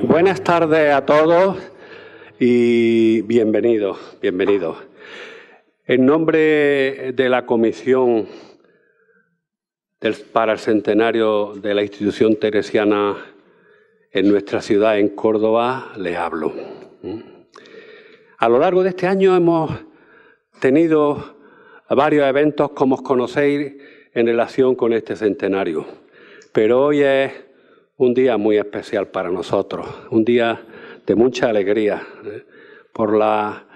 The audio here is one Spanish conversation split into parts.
Buenas tardes a todos y bienvenidos. En nombre de la Comisión para el Centenario de la Institución Teresiana en nuestra ciudad, en Córdoba, les hablo. A lo largo de este año hemos tenido varios eventos, como os conocéis, en relación con este centenario. Pero hoy es un día muy especial para nosotros, un día de mucha alegría, por la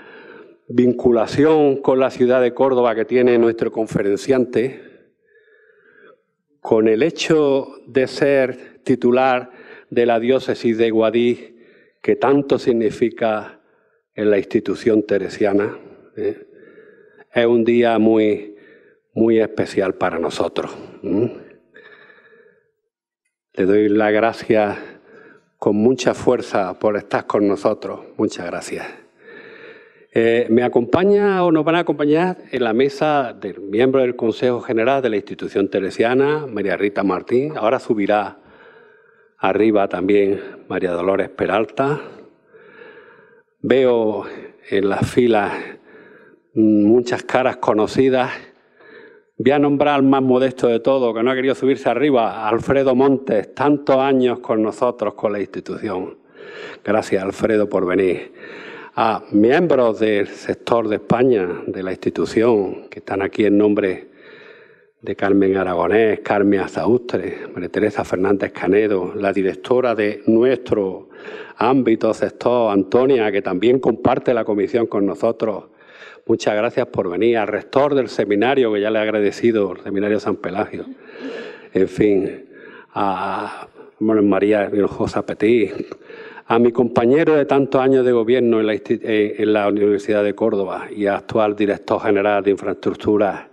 vinculación con la ciudad de Córdoba que tiene nuestro conferenciante, con el hecho de ser titular de la diócesis de Guadix, que tanto significa en la institución teresiana. Es un día muy especial para nosotros. Le doy las gracias con mucha fuerza por estar con nosotros. Muchas gracias. Me acompaña o nos van a acompañar en la mesa del miembro del Consejo General de la Institución Teresiana, María Rita Martín. Ahora subirá arriba también María Dolores Peralta. Veo en las filas muchas caras conocidas. Voy a nombrar al más modesto de todos, que no ha querido subirse arriba, Alfredo Montes, tantos años con nosotros, con la institución. Gracias, Alfredo, por venir. A miembros del sector de España, de la institución, que están aquí en nombre de Carmen Aragonés, Carmen Azaustre, María Teresa Fernández Canedo, la directora de nuestro ámbito, sector, Antonia, que también comparte la comisión con nosotros. Muchas gracias por venir. Al rector del seminario, que ya le he agradecido, el seminario San Pelagio. En fin, a María Hinojosa Petit, a mi compañero de tantos años de gobierno en la Universidad de Córdoba y actual director general de infraestructura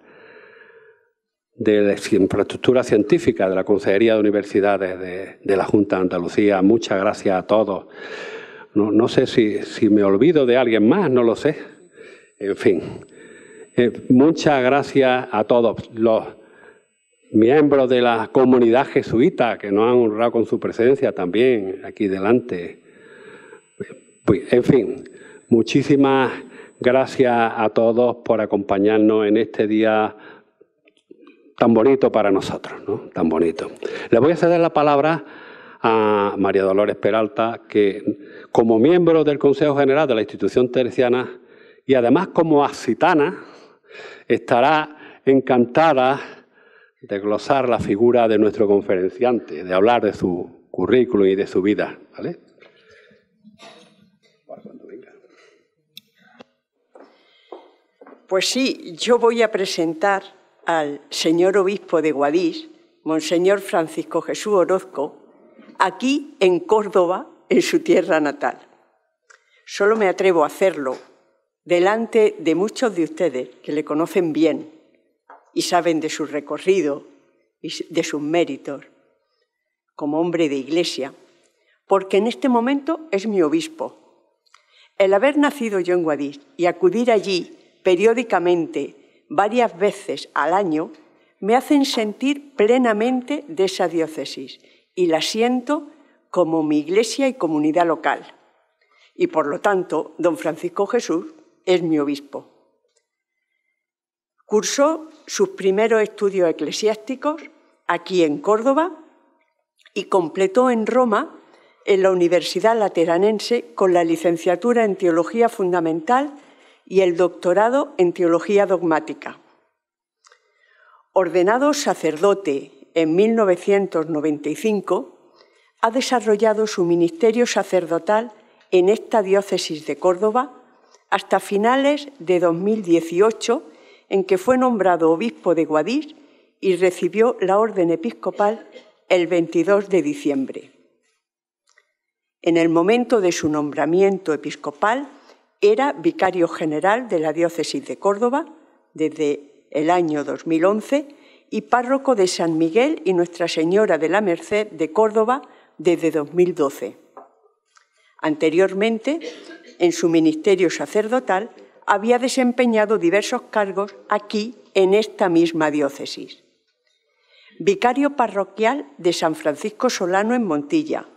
científica de la Consejería de Universidades de la Junta de Andalucía. Muchas gracias a todos. No sé si me olvido de alguien más, no lo sé. En fin, muchas gracias a todos los miembros de la comunidad jesuita que nos han honrado con su presencia también aquí delante. En fin, muchísimas gracias a todos por acompañarnos en este día tan bonito para nosotros, ¿no? Tan bonito. Le voy a ceder la palabra a María Dolores Peralta, que como miembro del Consejo General de la Institución Teresiana y además como ascitana, estará encantada de glosar la figura de nuestro conferenciante, de hablar de su currículum y de su vida, ¿vale? Pues sí, yo voy a presentar al señor obispo de Guadix, Monseñor Francisco Jesús Orozco, aquí en Córdoba, en su tierra natal. Solo me atrevo a hacerlo delante de muchos de ustedes que le conocen bien y saben de su recorrido y de sus méritos como hombre de Iglesia, porque en este momento es mi obispo. El haber nacido yo en Guadix y acudir allí periódicamente varias veces al año me hacen sentir plenamente de esa diócesis y la siento como mi iglesia y comunidad local. Y por lo tanto, don Francisco Jesús es mi obispo. Cursó sus primeros estudios eclesiásticos aquí en Córdoba y completó en Roma, en la Universidad Lateranense, con la licenciatura en Teología Fundamental y el doctorado en Teología Dogmática. Ordenado sacerdote en 1995, ha desarrollado su ministerio sacerdotal en esta diócesis de Córdoba hasta finales de 2018, en que fue nombrado obispo de Guadix y recibió la orden episcopal el 22 de diciembre. En el momento de su nombramiento episcopal, era vicario general de la diócesis de Córdoba desde el año 2011 y párroco de San Miguel y Nuestra Señora de la Merced de Córdoba desde 2012. Anteriormente, en su ministerio sacerdotal, había desempeñado diversos cargos aquí, en esta misma diócesis. Vicario parroquial de San Francisco Solano en Montilla,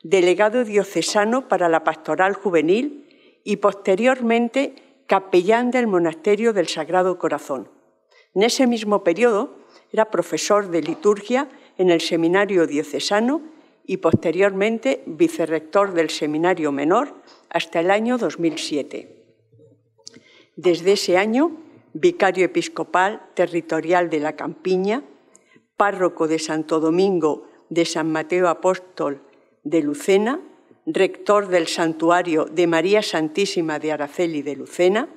delegado diocesano para la pastoral juvenil y posteriormente capellán del Monasterio del Sagrado Corazón. En ese mismo periodo era profesor de liturgia en el Seminario Diocesano y posteriormente vicerrector del Seminario Menor hasta el año 2007. Desde ese año, vicario episcopal territorial de la Campiña, párroco de Santo Domingo de San Mateo Apóstol de Lucena, rector del Santuario de María Santísima de Araceli de Lucena,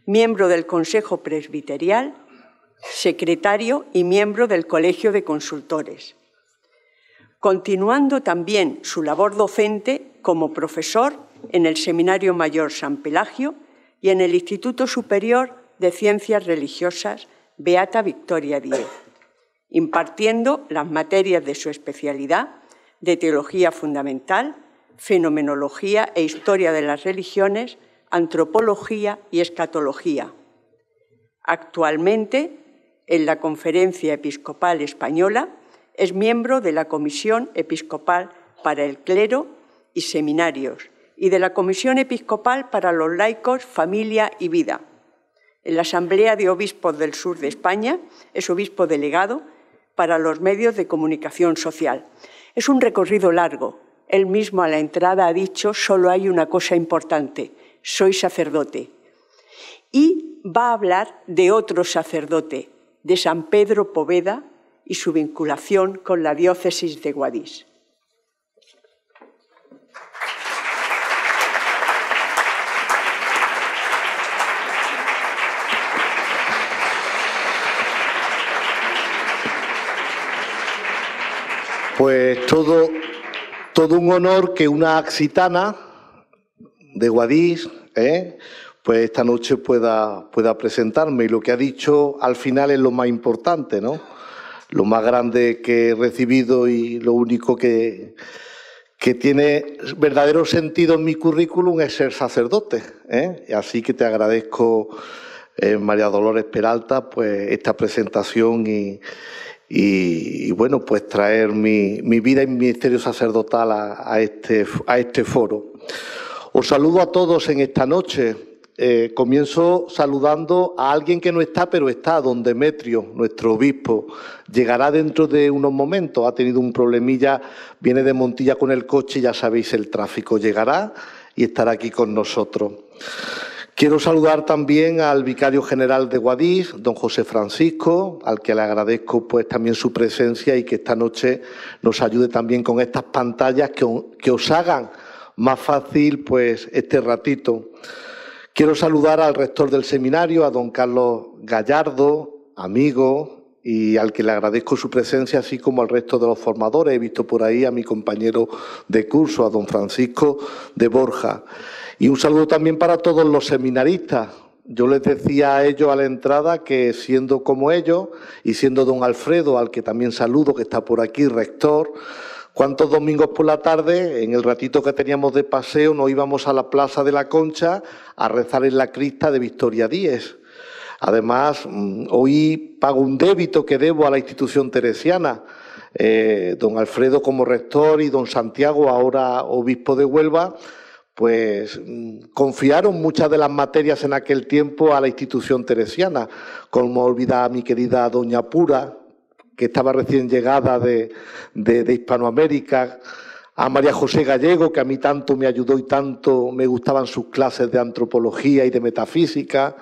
miembro del Consejo Presbiterial, secretario y miembro del Colegio de Consultores. Continuando también su labor docente como profesor en el Seminario Mayor San Pelagio y en el Instituto Superior de Ciencias Religiosas Beata Victoria Díez, impartiendo las materias de su especialidad de Teología Fundamental, Fenomenología e Historia de las Religiones, Antropología y Escatología. Actualmente, en la Conferencia Episcopal Española, es miembro de la Comisión Episcopal para el Clero y Seminarios y de la Comisión Episcopal para los Laicos, Familia y Vida. En la Asamblea de Obispos del Sur de España es obispo delegado para los medios de comunicación social. Es un recorrido largo. Él mismo a la entrada ha dicho: solo hay una cosa importante, soy sacerdote. Y va a hablar de otro sacerdote, de San Pedro Poveda y su vinculación con la diócesis de Guadix. Pues todo un honor que una occitana de Guadix, pues esta noche pueda presentarme. Y lo que ha dicho al final es lo más importante, ¿no? Lo más grande que he recibido y lo único que tiene verdadero sentido en mi currículum es ser sacerdote, Así que te agradezco, María Dolores Peralta, pues esta presentación y bueno, pues traer mi vida y mi ministerio sacerdotal a este foro. Os saludo a todos en esta noche. Comienzo saludando a alguien que no está, pero está, don Demetrio, nuestro obispo. Llegará dentro de unos momentos, ha tenido un problemilla, viene de Montilla con el coche, ya sabéis el tráfico. Llegará y estará aquí con nosotros. Quiero saludar también al vicario general de Guadix, don José Francisco, al que le agradezco pues también su presencia y que esta noche nos ayude también con estas pantallas que os hagan más fácil pues este ratito. Quiero saludar al rector del seminario, a don Carlos Gallardo, amigo, y al que le agradezco su presencia, así como al resto de los formadores. He visto por ahí a mi compañero de curso, a don Francisco de Borja. Y un saludo también para todos los seminaristas. Yo les decía a ellos a la entrada que siendo como ellos y siendo don Alfredo, al que también saludo, que está por aquí, rector, ¿cuántos domingos por la tarde, en el ratito que teníamos de paseo, nos íbamos a la Plaza de la Concha a rezar en la cripta de Victoria Díez? Además, hoy pago un débito que debo a la institución teresiana. Don Alfredo como rector y don Santiago, ahora obispo de Huelva, pues confiaron muchas de las materias en aquel tiempo a la institución teresiana. Como olvidar a mi querida doña Pura, que estaba recién llegada de Hispanoamérica, a María José Gallego, que a mí tanto me ayudó y tanto me gustaban sus clases de antropología y de metafísica.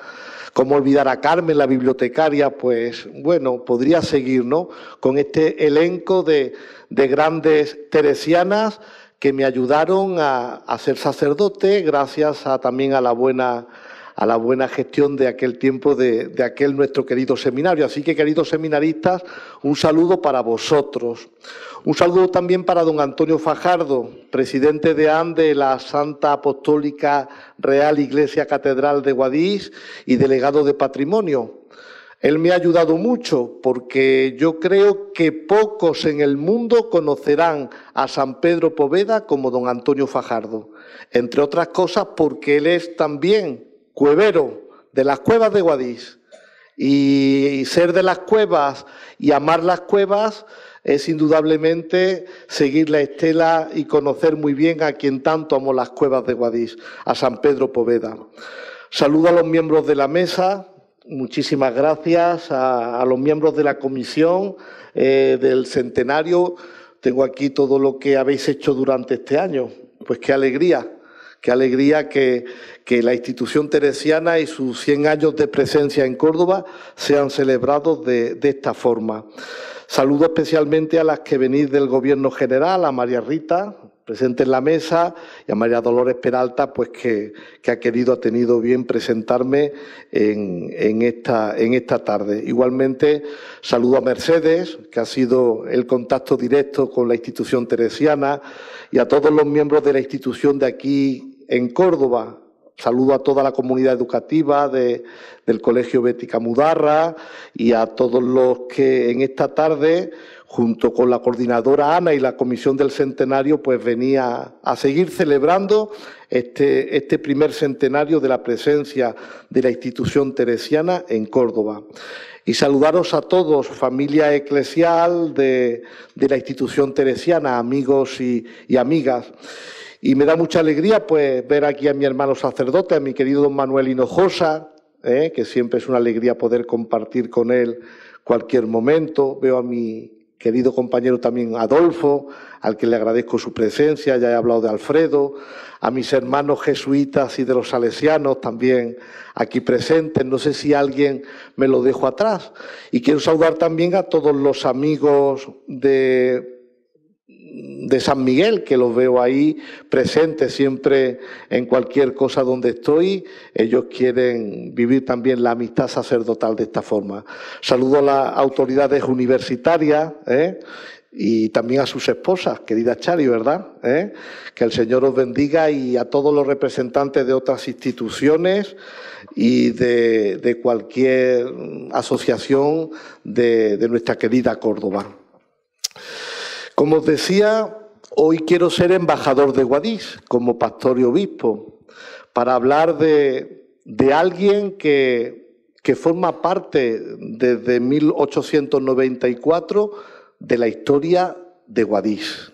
Cómo olvidar a Carmen, la bibliotecaria. Pues bueno, podría seguir, ¿no?, con este elenco de grandes teresianas que me ayudaron a ser sacerdote gracias también a la buena gestión de aquel tiempo, de aquel nuestro querido seminario. Así que, queridos seminaristas, un saludo para vosotros. Un saludo también para don Antonio Fajardo, presidente de la Santa Apostólica Real Iglesia Catedral de Guadix y delegado de Patrimonio. Él me ha ayudado mucho porque yo creo que pocos en el mundo conocerán a San Pedro Poveda como don Antonio Fajardo. Entre otras cosas porque él es también cuevero de las cuevas de Guadix. Y ser de las cuevas y amar las cuevas es indudablemente seguir la estela y conocer muy bien a quien tanto amó las cuevas de Guadix, a San Pedro Poveda. Saludo a los miembros de la mesa, muchísimas gracias a los miembros de la comisión del centenario. Tengo aquí todo lo que habéis hecho durante este año. Pues qué alegría que la institución teresiana y sus 100 años de presencia en Córdoba sean celebrados de esta forma. Saludo especialmente a las que venís del Gobierno General, a María Rita, presente en la mesa, y a María Dolores Peralta, pues que ha tenido bien presentarme en esta tarde. Igualmente, saludo a Mercedes, que ha sido el contacto directo con la institución teresiana, y a todos los miembros de la institución de aquí en Córdoba. Saludo a toda la comunidad educativa del Colegio Bética Mudarra y a todos los que en esta tarde, junto con la coordinadora Ana y la Comisión del Centenario, pues venía a seguir celebrando este primer centenario de la presencia de la institución teresiana en Córdoba. Y saludaros a todos, familia eclesial de la institución teresiana, amigos y amigas. Y me da mucha alegría pues ver aquí a mi hermano sacerdote, a mi querido don Manuel Hinojosa, que siempre es una alegría poder compartir con él cualquier momento. Veo a mi querido compañero también Adolfo, al que le agradezco su presencia, ya he hablado de Alfredo, a mis hermanos jesuitas y de los salesianos también aquí presentes, no sé si alguien me lo dejo atrás. Y quiero saludar también a todos los amigos de San Miguel, que los veo ahí presentes siempre en cualquier cosa donde estoy. Ellos quieren vivir también la amistad sacerdotal de esta forma. Saludo a las autoridades universitarias y también a sus esposas, querida Chari, ¿verdad? Que el Señor os bendiga, y a todos los representantes de otras instituciones y de cualquier asociación de nuestra querida Córdoba. Como os decía, hoy quiero ser embajador de Guadix como pastor y obispo para hablar de alguien que forma parte desde 1894 de la historia de Guadix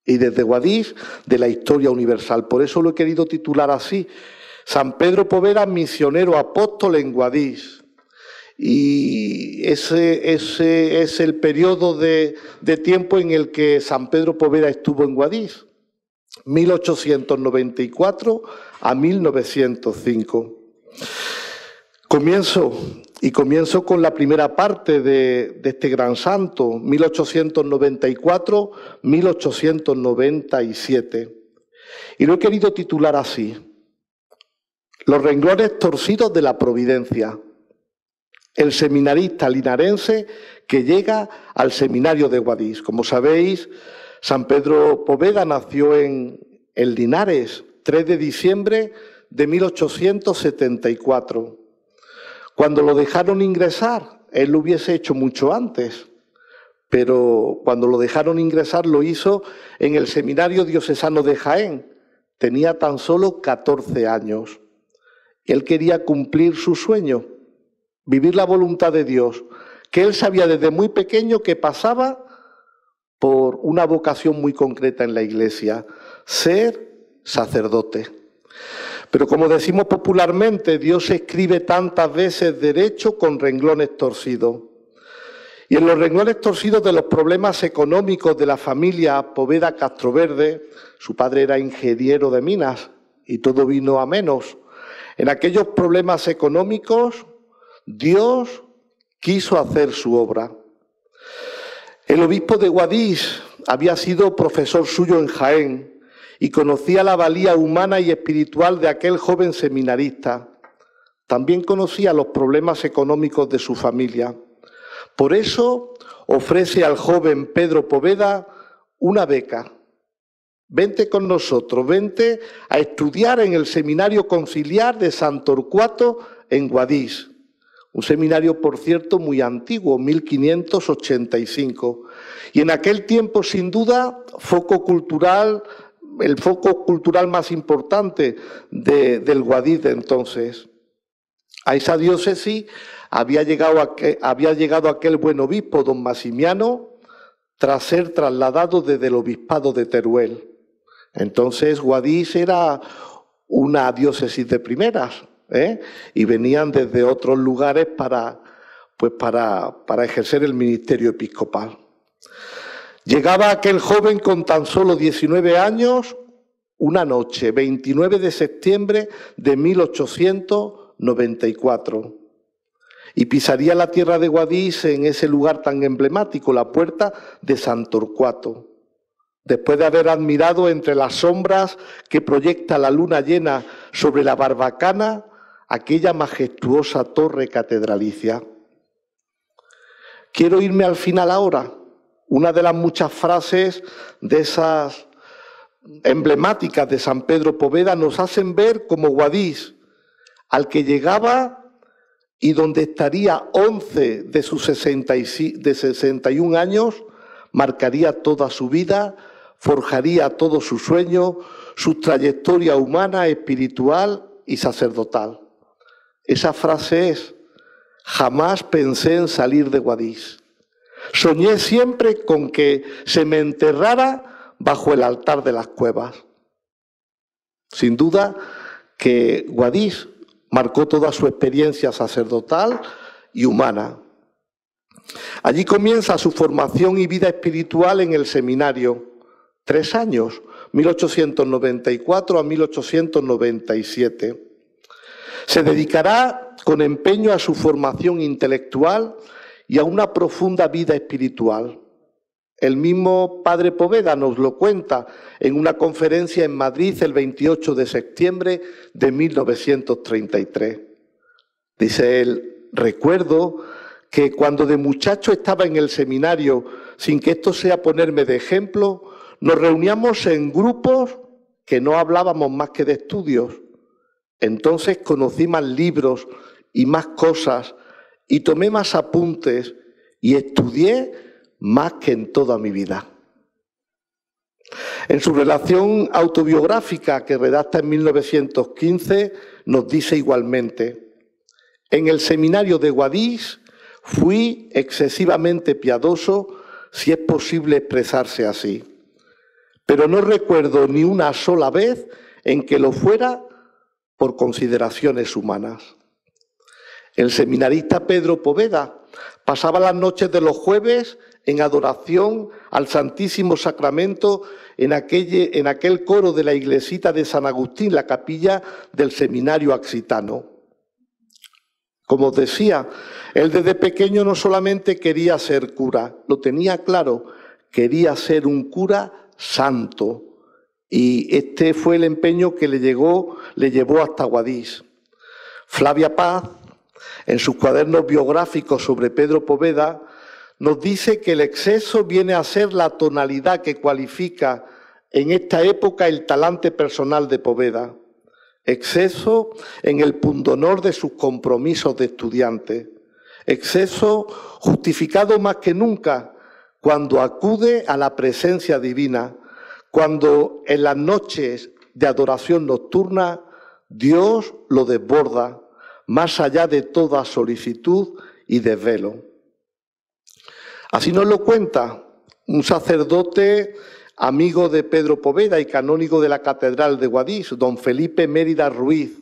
y desde Guadix de la historia universal. Por eso lo he querido titular así: San Pedro Poveda, misionero apóstol en Guadix. Y ese es el periodo de tiempo en el que San Pedro Poveda estuvo en Guadix, 1894 a 1905. Comienzo con la primera parte de este gran santo, 1894-1897. Y lo he querido titular así: Los renglones torcidos de la providencia. El seminarista linarense que llega al seminario de Guadix. Como sabéis, San Pedro Poveda nació en Linares, 3 de diciembre de 1874. Cuando lo dejaron ingresar, él lo hubiese hecho mucho antes, pero cuando lo dejaron ingresar lo hizo en el Seminario Diocesano de Jaén. Tenía tan solo 14 años. Él quería cumplir su sueño, vivir la voluntad de Dios, que él sabía desde muy pequeño que pasaba por una vocación muy concreta en la Iglesia: ser sacerdote. Pero como decimos popularmente, Dios escribe tantas veces derecho con renglones torcidos. Y en los renglones torcidos de los problemas económicos de la familia Poveda Castroverde, su padre era ingeniero de minas y todo vino a menos. En aquellos problemas económicos, Dios quiso hacer su obra. El obispo de Guadix había sido profesor suyo en Jaén y conocía la valía humana y espiritual de aquel joven seminarista. También conocía los problemas económicos de su familia. Por eso ofrece al joven Pedro Poveda una beca. Vente con nosotros, vente a estudiar en el Seminario Conciliar de San Torcuato en Guadix. Un seminario, por cierto, muy antiguo, 1585. Y en aquel tiempo, sin duda, el foco cultural más importante del Guadix de entonces. A esa diócesis había llegado aquel buen obispo, don Maximiano, tras ser trasladado desde el obispado de Teruel. Entonces Guadix era una diócesis de primeras, y venían desde otros lugares para ejercer el ministerio episcopal. Llegaba aquel joven con tan solo 19 años, una noche, 29 de septiembre de 1894, y pisaría la tierra de Guadix en ese lugar tan emblemático, la puerta de San Torcuato, después de haber admirado entre las sombras que proyecta la luna llena sobre la barbacana aquella majestuosa torre catedralicia. Quiero irme al final ahora. Una de las muchas frases de esas emblemáticas de San Pedro Poveda nos hacen ver como Guadix, al que llegaba y donde estaría 11 de sus 61 años, marcaría toda su vida, forjaría todo su sueño, su trayectoria humana, espiritual y sacerdotal. Esa frase es: jamás pensé en salir de Guadix. Soñé siempre con que se me enterrara bajo el altar de las cuevas. Sin duda que Guadix marcó toda su experiencia sacerdotal y humana. Allí comienza su formación y vida espiritual en el seminario. 3 años, 1894 a 1897. Se dedicará con empeño a su formación intelectual y a una profunda vida espiritual. El mismo padre Poveda nos lo cuenta en una conferencia en Madrid el 28 de septiembre de 1933. Dice él: recuerdo que cuando de muchacho estaba en el seminario, sin que esto sea ponerme de ejemplo, nos reuníamos en grupos que no hablábamos más que de estudios. Entonces conocí más libros y más cosas, y tomé más apuntes y estudié más que en toda mi vida. En su relación autobiográfica que redacta en 1915 nos dice igualmente: en el seminario de Guadix fui excesivamente piadoso, si es posible expresarse así, pero no recuerdo ni una sola vez en que lo fuera por consideraciones humanas. El seminarista Pedro Poveda pasaba las noches de los jueves en adoración al Santísimo Sacramento en aquel coro de la iglesita de San Agustín, la capilla del seminario axitano. Como os decía, él desde pequeño no solamente quería ser cura, lo tenía claro, quería ser un cura santo. Y este fue el empeño que le llevó hasta Guadix. Flavia Paz, en sus cuadernos biográficos sobre Pedro Poveda, nos dice que el exceso viene a ser la tonalidad que cualifica en esta época el talante personal de Poveda. Exceso en el pundonor de sus compromisos de estudiante. Exceso justificado más que nunca cuando acude a la presencia divina, cuando en las noches de adoración nocturna Dios lo desborda más allá de toda solicitud y desvelo. Así nos lo cuenta un sacerdote amigo de Pedro Poveda y canónigo de la Catedral de Guadix, don Felipe Mérida Ruiz.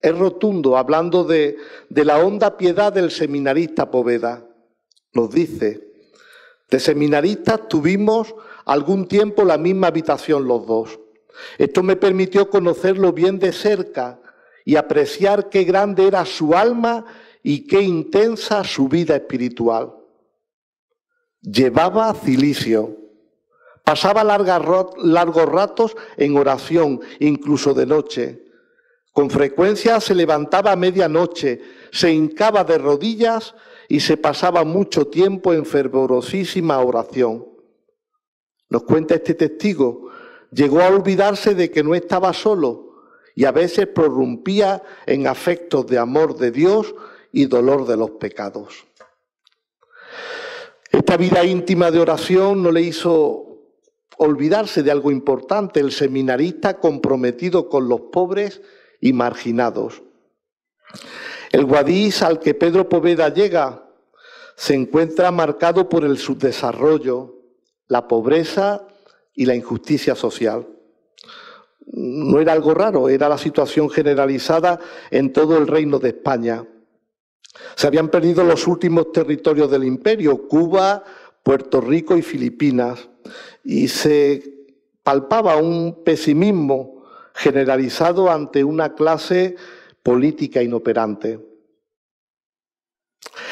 Es rotundo, hablando de la honda piedad del seminarista Poveda. Nos dice: de seminaristas tuvimos algún tiempo la misma habitación los dos. Esto me permitió conocerlo bien de cerca y apreciar qué grande era su alma y qué intensa su vida espiritual. Llevaba cilicio, pasaba largos ratos en oración, incluso de noche. Con frecuencia se levantaba a medianoche, se hincaba de rodillas y se pasaba mucho tiempo en fervorosísima oración. Nos cuenta este testigo: llegó a olvidarse de que no estaba solo y a veces prorrumpía en afectos de amor de Dios y dolor de los pecados. Esta vida íntima de oración no le hizo olvidarse de algo importante: el seminarista comprometido con los pobres y marginados. El Guadix al que Pedro Poveda llega se encuentra marcado por el subdesarrollo, la pobreza y la injusticia social. No era algo raro, era la situación generalizada en todo el Reino de España. Se habían perdido los últimos territorios del imperio, Cuba, Puerto Rico y Filipinas, y se palpaba un pesimismo generalizado ante una clase política inoperante.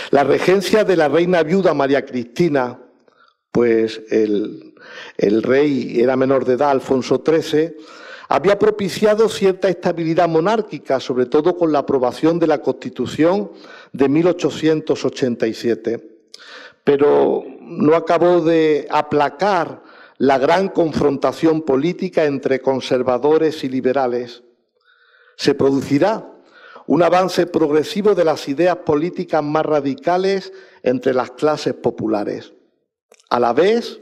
La regencia de la reina viuda María Cristina, pues el rey era menor de edad, Alfonso XIII, había propiciado cierta estabilidad monárquica, sobre todo con la aprobación de la Constitución de 1887. Pero no acabó de aplacar la gran confrontación política entre conservadores y liberales. Se producirá un avance progresivo de las ideas políticas más radicales entre las clases populares, a la vez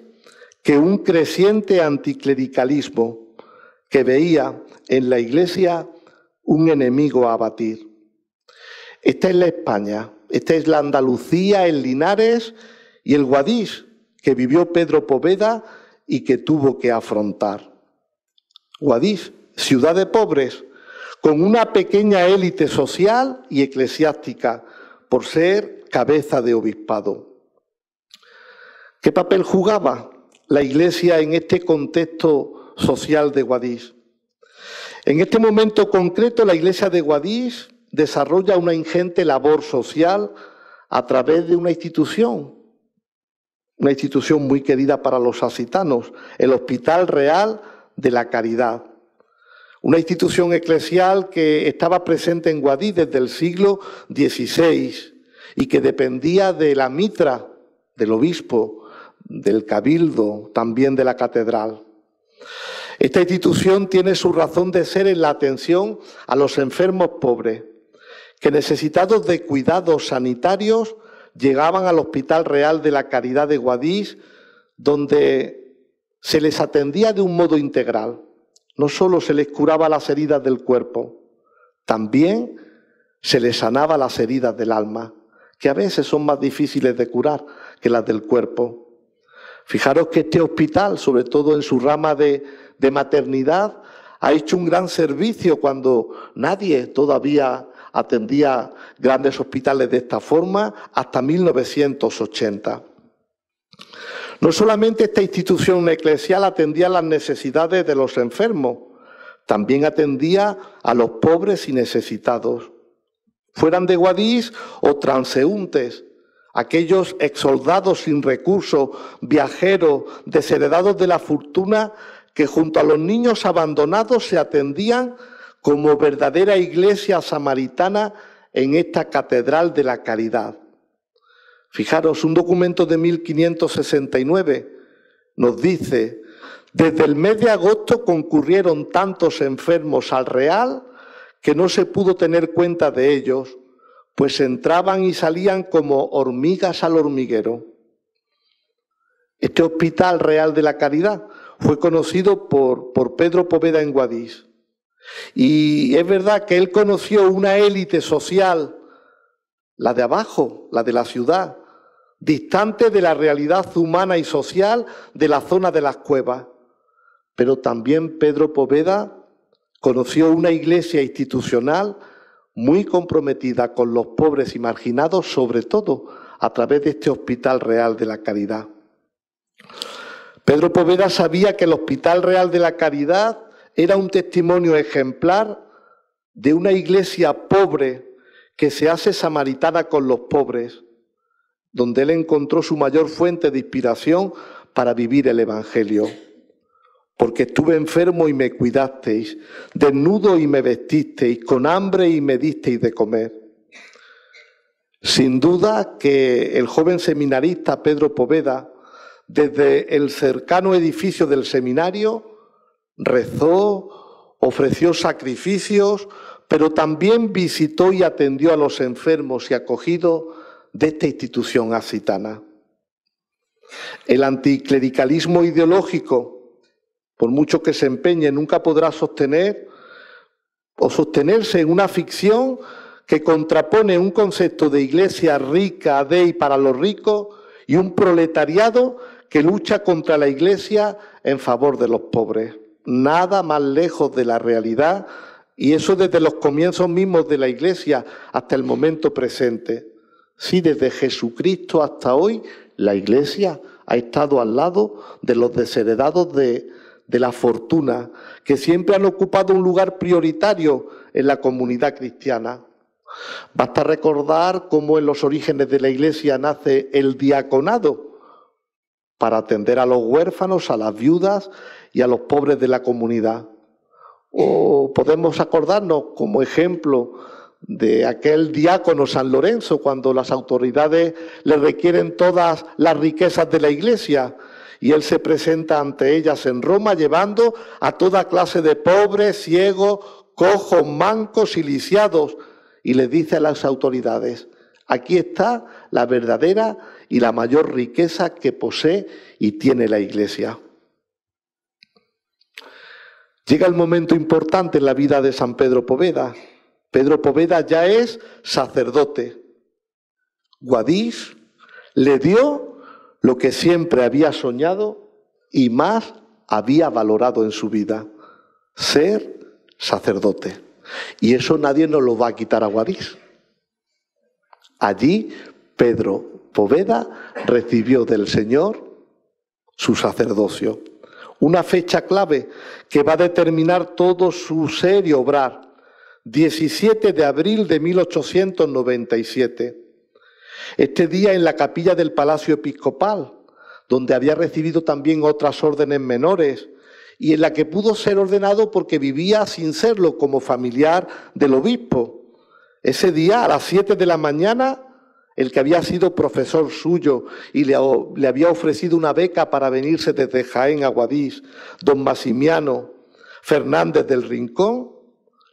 que un creciente anticlericalismo que veía en la Iglesia un enemigo a abatir. Esta es la España, esta es la Andalucía, el Linares y el Guadix que vivió Pedro Poveda y que tuvo que afrontar. Guadix, ciudad de pobres, con una pequeña élite social y eclesiástica por ser cabeza de obispado. ¿Qué papel jugaba la Iglesia en este contexto social de Guadix? En este momento concreto, la Iglesia de Guadix desarrolla una ingente labor social a través de una institución muy querida para los asitanos, el Hospital Real de la Caridad. Una institución eclesial que estaba presente en Guadix desde el siglo XVI y que dependía de la mitra del obispo, del cabildo, también de la catedral. Esta institución tiene su razón de ser en la atención a los enfermos pobres, que necesitados de cuidados sanitarios llegaban al Hospital Real de la Caridad de Guadix, donde se les atendía de un modo integral. No solo se les curaba las heridas del cuerpo, también se les sanaba las heridas del alma, que a veces son más difíciles de curar que las del cuerpo. Fijaros que este hospital, sobre todo en su rama de maternidad, ha hecho un gran servicio cuando nadie todavía atendía grandes hospitales de esta forma, hasta 1980. No solamente esta institución eclesial atendía las necesidades de los enfermos, también atendía a los pobres y necesitados, fueran de Guadix o transeúntes, aquellos exsoldados sin recursos, viajeros, desheredados de la fortuna, que junto a los niños abandonados se atendían como verdadera iglesia samaritana en esta Catedral de la Caridad. Fijaros, un documento de 1569 nos dice: desde el mes de agosto concurrieron tantos enfermos al Real que no se pudo tener cuenta de ellos, pues entraban y salían como hormigas al hormiguero. Este Hospital Real de la Caridad fue conocido por Pedro Poveda en Guadix. Y es verdad que él conoció una élite social, la de abajo, la de la ciudad, distante de la realidad humana y social de la zona de las cuevas. Pero también Pedro Poveda conoció una iglesia institucional muy comprometida con los pobres y marginados, sobre todo a través de este Hospital Real de la Caridad. Pedro Poveda sabía que el Hospital Real de la Caridad era un testimonio ejemplar de una iglesia pobre que se hace samaritana con los pobres, donde él encontró su mayor fuente de inspiración para vivir el Evangelio. Porque estuve enfermo y me cuidasteis, desnudo y me vestisteis, con hambre y me disteis de comer. Sin duda que el joven seminarista Pedro Poveda, desde el cercano edificio del seminario, rezó, ofreció sacrificios, pero también visitó y atendió a los enfermos y acogidos de esta institución asitana. El anticlericalismo ideológico, por mucho que se empeñe, nunca podrá sostener o sostenerse en una ficción que contrapone un concepto de iglesia rica de y para los ricos y un proletariado que lucha contra la iglesia en favor de los pobres. Nada más lejos de la realidad, y eso desde los comienzos mismos de la iglesia hasta el momento presente. Sí, desde Jesucristo hasta hoy, la iglesia ha estado al lado de los desheredados de la fortuna, que siempre han ocupado un lugar prioritario en la comunidad cristiana. Basta recordar cómo en los orígenes de la iglesia nace el diaconado, para atender a los huérfanos, a las viudas y a los pobres de la comunidad. O podemos acordarnos como ejemplo de aquel diácono San Lorenzo, cuando las autoridades le requieren todas las riquezas de la iglesia y él se presenta ante ellas en Roma llevando a toda clase de pobres, ciegos, cojos, mancos y lisiados, y le dice a las autoridades: aquí está la verdadera y la mayor riqueza que posee y tiene la iglesia. Llega el momento importante en la vida de San Pedro Poveda. Pedro Poveda ya es sacerdote. Guadix le dio lo que siempre había soñado y más había valorado en su vida: ser sacerdote. Y eso nadie nos lo va a quitar a Guadix. Allí Pedro Poveda recibió del Señor su sacerdocio. Una fecha clave que va a determinar todo su ser y obrar. 17 de abril de 1897. Este día en la capilla del Palacio Episcopal, donde había recibido también otras órdenes menores y en la que pudo ser ordenado porque vivía sin serlo como familiar del obispo. Ese día, a las 7 de la mañana, el que había sido profesor suyo y le había ofrecido una beca para venirse desde Jaén a Guadix, don Maximiano Fernández del Rincón,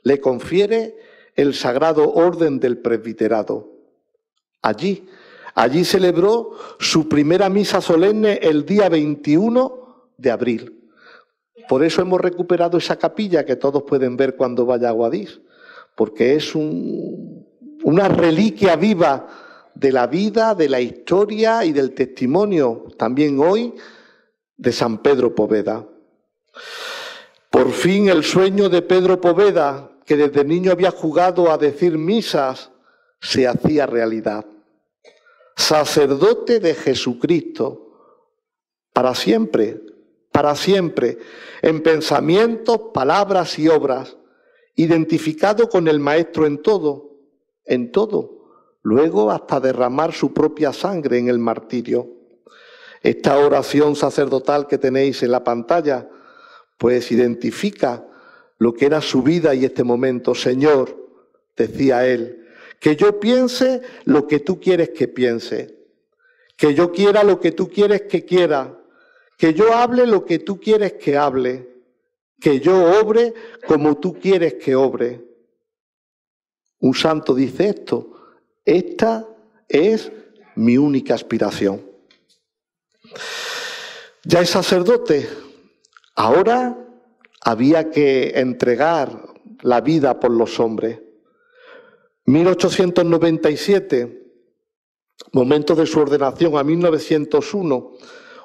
le confiere el sagrado orden del presbiterado. Allí celebró su primera misa solemne el día 21 de abril. Por eso hemos recuperado esa capilla que todos pueden ver cuando vaya a Guadix, porque es una reliquia viva de la vida, de la historia y del testimonio, también hoy, de San Pedro Poveda. Por fin el sueño de Pedro Poveda, que desde niño había jugado a decir misas, se hacía realidad. Sacerdote de Jesucristo, para siempre, en pensamientos, palabras y obras, identificado con el Maestro en todo, luego hasta derramar su propia sangre en el martirio. Esta oración sacerdotal que tenéis en la pantalla, pues identifica lo que era su vida y este momento. Señor, decía él, que yo piense lo que tú quieres que piense, que yo quiera lo que tú quieres que quiera, que yo hable lo que tú quieres que hable, que yo obre como tú quieres que obre. Un santo dice esto: esta es mi única aspiración. Ya es sacerdote, ahora había que entregar la vida por los hombres. 1897, momento de su ordenación, a 1901,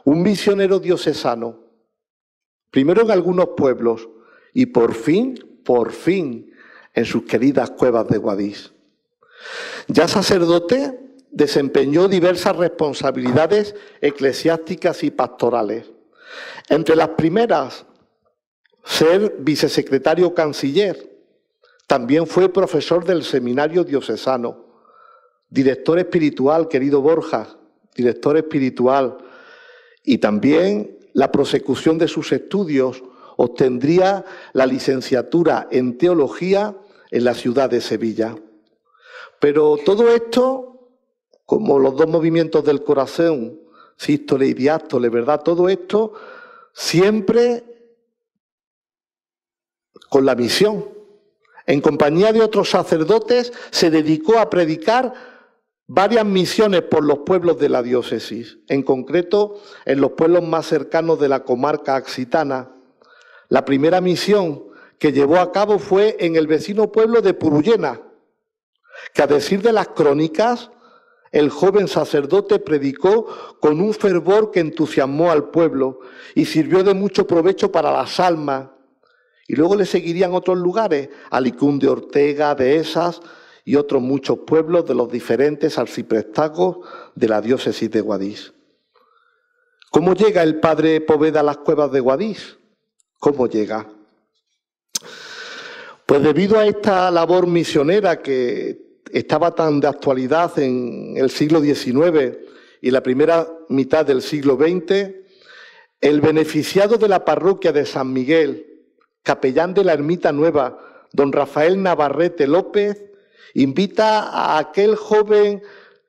un misionero diocesano, primero en algunos pueblos y por fin, en sus queridas cuevas de Guadix. Ya sacerdote, desempeñó diversas responsabilidades eclesiásticas y pastorales. Entre las primeras, ser vicesecretario canciller. También fue profesor del seminario diocesano, director espiritual, querido Borja, director espiritual, y también la prosecución de sus estudios obtendría la licenciatura en teología en la ciudad de Sevilla. Pero todo esto, como los dos movimientos del corazón, sístole y diástole, ¿verdad? Todo esto siempre con la misión. En compañía de otros sacerdotes se dedicó a predicar varias misiones por los pueblos de la diócesis, en concreto en los pueblos más cercanos de la comarca occitana. La primera misión que llevó a cabo fue en el vecino pueblo de Purullena, que a decir de las crónicas, el joven sacerdote predicó con un fervor que entusiasmó al pueblo y sirvió de mucho provecho para las almas. Y luego le seguirían otros lugares, Alicún de Ortega, Dehesas y otros muchos pueblos de los diferentes arciprestazgos de la diócesis de Guadix. ¿Cómo llega el padre Poveda a las cuevas de Guadix? ¿Cómo llega? Pues debido a esta labor misionera que estaba tan de actualidad en el siglo XIX y la primera mitad del siglo XX, el beneficiado de la parroquia de San Miguel, capellán de la Ermita Nueva, don Rafael Navarrete López, invita a aquel joven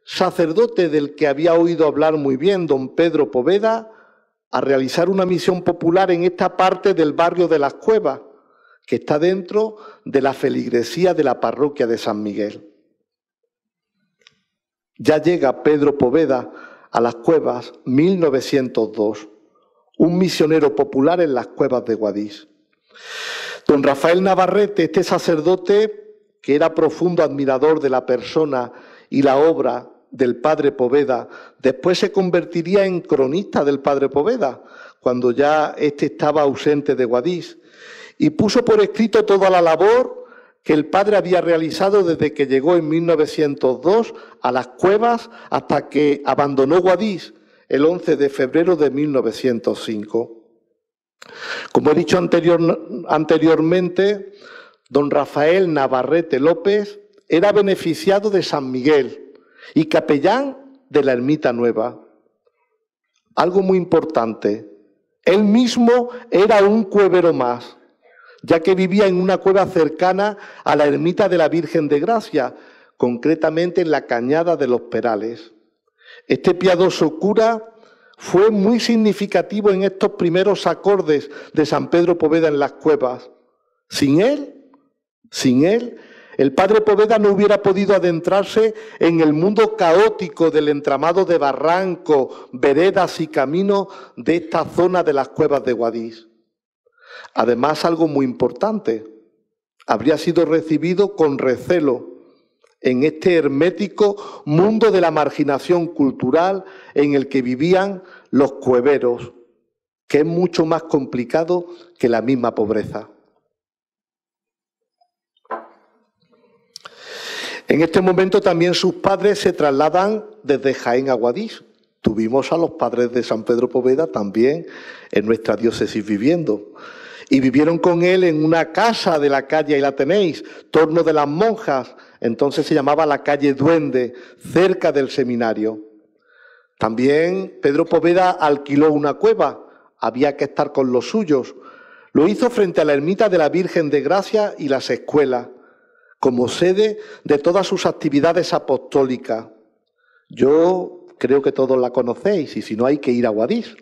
sacerdote del que había oído hablar muy bien, don Pedro Poveda, a realizar una misión popular en esta parte del barrio de las Cuevas, que está dentro de la feligresía de la parroquia de San Miguel. Ya llega Pedro Poveda a las Cuevas 1902, un misionero popular en las Cuevas de Guadix. Don Rafael Navarrete, este sacerdote, que era profundo admirador de la persona y la obra del padre Poveda, después se convertiría en cronista del padre Poveda, cuando ya éste estaba ausente de Guadix, y puso por escrito toda la labor que el padre había realizado desde que llegó en 1902 a las Cuevas hasta que abandonó Guadix el 11 de febrero de 1905. Como he dicho anteriormente, don Rafael Navarrete López era beneficiado de San Miguel y capellán de la Ermita Nueva. Algo muy importante, él mismo era un cuevero más, ya que vivía en una cueva cercana a la ermita de la Virgen de Gracia, concretamente en la Cañada de los Perales. Este piadoso cura fue muy significativo en estos primeros acordes de San Pedro Poveda en las cuevas. Sin él, el padre Poveda no hubiera podido adentrarse en el mundo caótico del entramado de barrancos, veredas y caminos de esta zona de las Cuevas de Guadix. Además, algo muy importante, habría sido recibido con recelo en este hermético mundo de la marginación cultural en el que vivían los cueveros, que es mucho más complicado que la misma pobreza. En este momento también sus padres se trasladan desde Jaén a Guadix. Tuvimos a los padres de San Pedro Poveda también en nuestra diócesis viviendo. Y vivieron con él en una casa de la calle, ahí la tenéis, Torno de las Monjas, entonces se llamaba la calle Duende, cerca del seminario. También Pedro Poveda alquiló una cueva, había que estar con los suyos. Lo hizo frente a la ermita de la Virgen de Gracia y las escuelas, como sede de todas sus actividades apostólicas. Yo creo que todos la conocéis, y si no hay que ir a Guadix,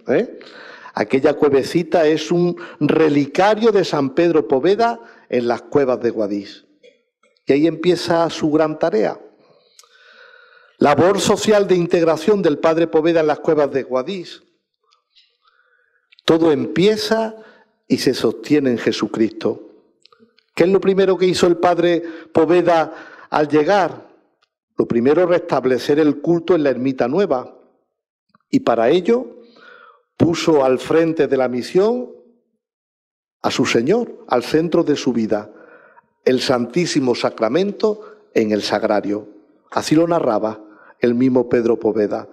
Aquella cuevecita es un relicario de San Pedro Poveda en las Cuevas de Guadix. Y ahí empieza su gran tarea. Labor social de integración del padre Poveda en las Cuevas de Guadix. Todo empieza y se sostiene en Jesucristo. ¿Qué es lo primero que hizo el padre Poveda al llegar? Lo primero, restablecer el culto en la Ermita Nueva. Y para ello puso al frente de la misión a su Señor, al centro de su vida, el Santísimo Sacramento en el Sagrario. Así lo narraba el mismo Pedro Poveda.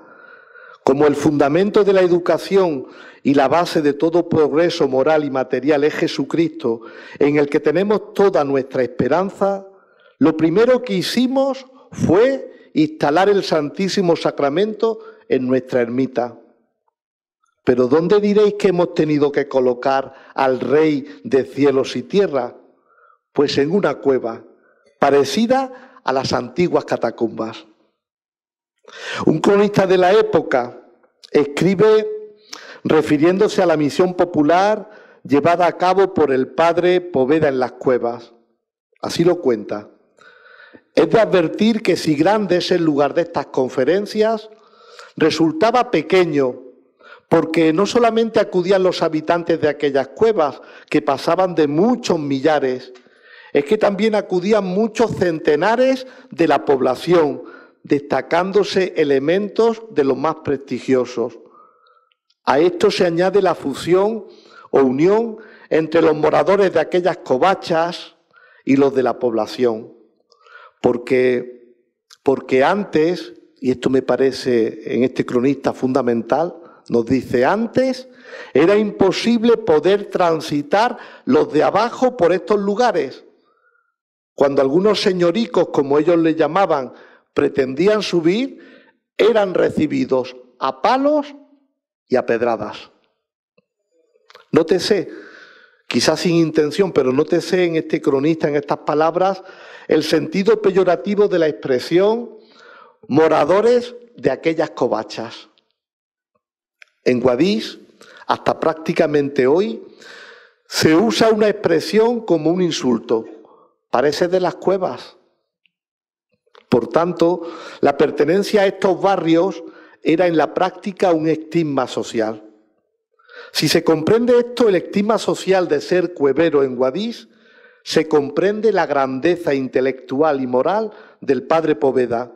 Como el fundamento de la educación y la base de todo progreso moral y material es Jesucristo, en el que tenemos toda nuestra esperanza, lo primero que hicimos fue instalar el Santísimo Sacramento en nuestra ermita. Pero ¿dónde diréis que hemos tenido que colocar al Rey de cielos y tierra? Pues en una cueva, parecida a las antiguas catacumbas. Un cronista de la época escribe refiriéndose a la misión popular llevada a cabo por el padre Poveda en las cuevas. Así lo cuenta. Es de advertir que si grande es el lugar de estas conferencias, resultaba pequeño, porque no solamente acudían los habitantes de aquellas cuevas, que pasaban de muchos millares, es que también acudían muchos centenares de la población, destacándose elementos de los más prestigiosos. A esto se añade la fusión o unión entre los moradores de aquellas covachas y los de la población. Porque antes, y esto me parece en este cronista fundamental, nos dice, antes era imposible poder transitar los de abajo por estos lugares. Cuando algunos señoricos, como ellos le llamaban, pretendían subir, eran recibidos a palos y a pedradas. Nótese, quizás sin intención, pero nótese en este cronista, en estas palabras, el sentido peyorativo de la expresión moradores de aquellas covachas. En Guadix, hasta prácticamente hoy, se usa una expresión como un insulto. Parece de las cuevas. Por tanto, la pertenencia a estos barrios era en la práctica un estigma social. Si se comprende esto, el estigma social de ser cuevero en Guadix, se comprende la grandeza intelectual y moral del padre Poveda,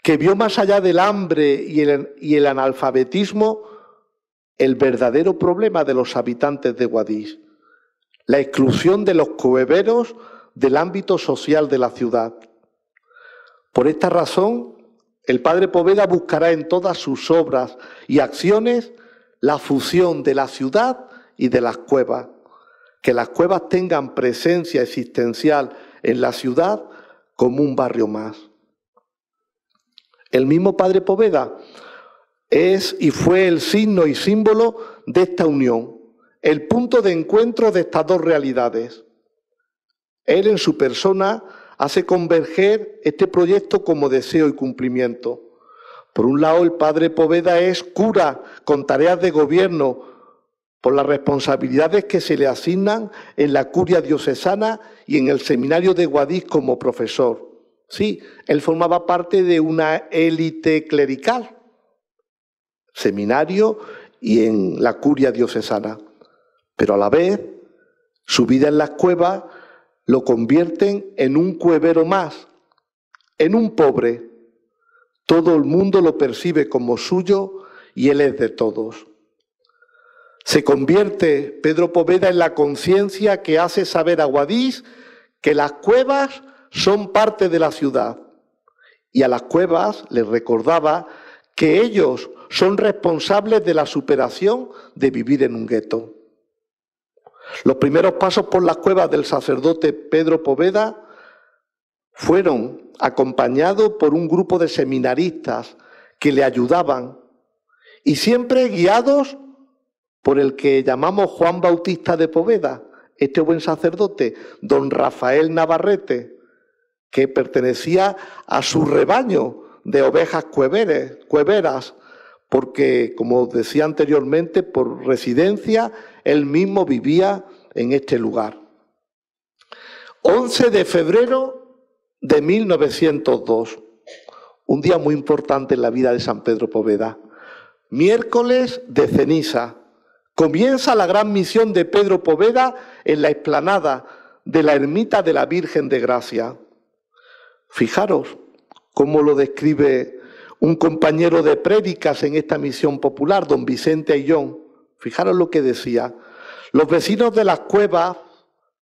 que vio más allá del hambre y el analfabetismo el verdadero problema de los habitantes de Guadix, la exclusión de los cueveros del ámbito social de la ciudad. Por esta razón, el padre Poveda buscará en todas sus obras y acciones la fusión de la ciudad y de las cuevas, que las cuevas tengan presencia existencial en la ciudad como un barrio más. El mismo padre Poveda es y fue el signo y símbolo de esta unión, el punto de encuentro de estas dos realidades. Él en su persona hace converger este proyecto como deseo y cumplimiento. Por un lado, el padre Poveda es cura con tareas de gobierno por las responsabilidades que se le asignan en la curia diocesana y en el seminario de Guadix como profesor. Sí, él formaba parte de una élite clerical, seminario y en la curia diocesana. Pero a la vez, su vida en las cuevas lo convierten en un cuevero más, en un pobre. Todo el mundo lo percibe como suyo y él es de todos. Se convierte Pedro Poveda en la conciencia que hace saber a Guadix que las cuevas son parte de la ciudad. Y a las cuevas les recordaba que ellos son responsables de la superación de vivir en un gueto. Los primeros pasos por las cuevas del sacerdote Pedro Poveda fueron acompañados por un grupo de seminaristas que le ayudaban y siempre guiados por el que llamamos Juan Bautista de Poveda, este buen sacerdote, don Rafael Navarrete, que pertenecía a su rebaño de ovejas cueveras, porque, como decía anteriormente, por residencia, él mismo vivía en este lugar. 11 de febrero de 1902, un día muy importante en la vida de San Pedro Poveda. Miércoles de ceniza. Comienza la gran misión de Pedro Poveda en la explanada de la ermita de la Virgen de Gracia. Fijaros cómo lo describe un compañero de prédicas en esta misión popular, don Vicente Ayllón. Fijaros lo que decía. Los vecinos de las cuevas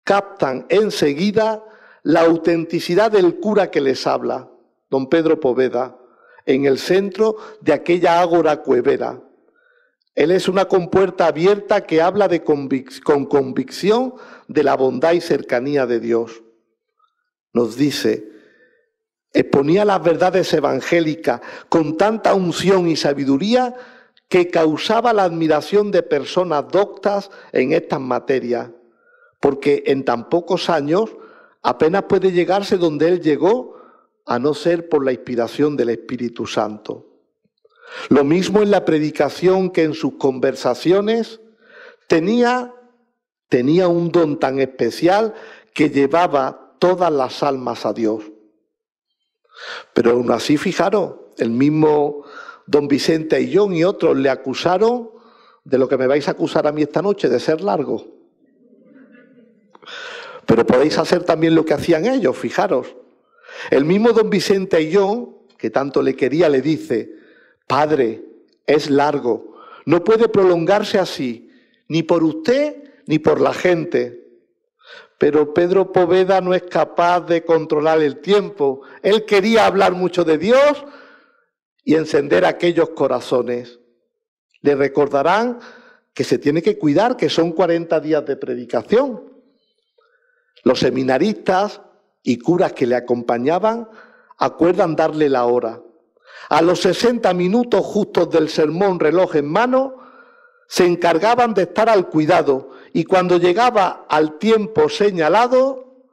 captan enseguida la autenticidad del cura que les habla, don Pedro Poveda, en el centro de aquella ágora cuevera. Él es una compuerta abierta que habla con convicción de la bondad y cercanía de Dios. Nos dice, exponía las verdades evangélicas con tanta unción y sabiduría que causaba la admiración de personas doctas en estas materias, porque en tan pocos años apenas puede llegarse donde él llegó, a no ser por la inspiración del Espíritu Santo. Lo mismo en la predicación que en sus conversaciones tenía un don tan especial que llevaba todas las almas a Dios. Pero aún así, fijaros, el mismo don Vicente Ayllón y otros le acusaron de lo que me vais a acusar a mí esta noche, de ser largo. Pero podéis hacer también lo que hacían ellos, fijaros. El mismo don Vicente Aillón, que tanto le quería, le dice: Padre, es largo, no puede prolongarse así, ni por usted ni por la gente. Pero Pedro Poveda no es capaz de controlar el tiempo. Él quería hablar mucho de Dios y encender aquellos corazones. Le recordarán que se tiene que cuidar, que son 40 días de predicación. Los seminaristas y curas que le acompañaban acuerdan darle la hora. A los 60 minutos justos del sermón, reloj en mano, se encargaban de estar al cuidado, y cuando llegaba al tiempo señalado,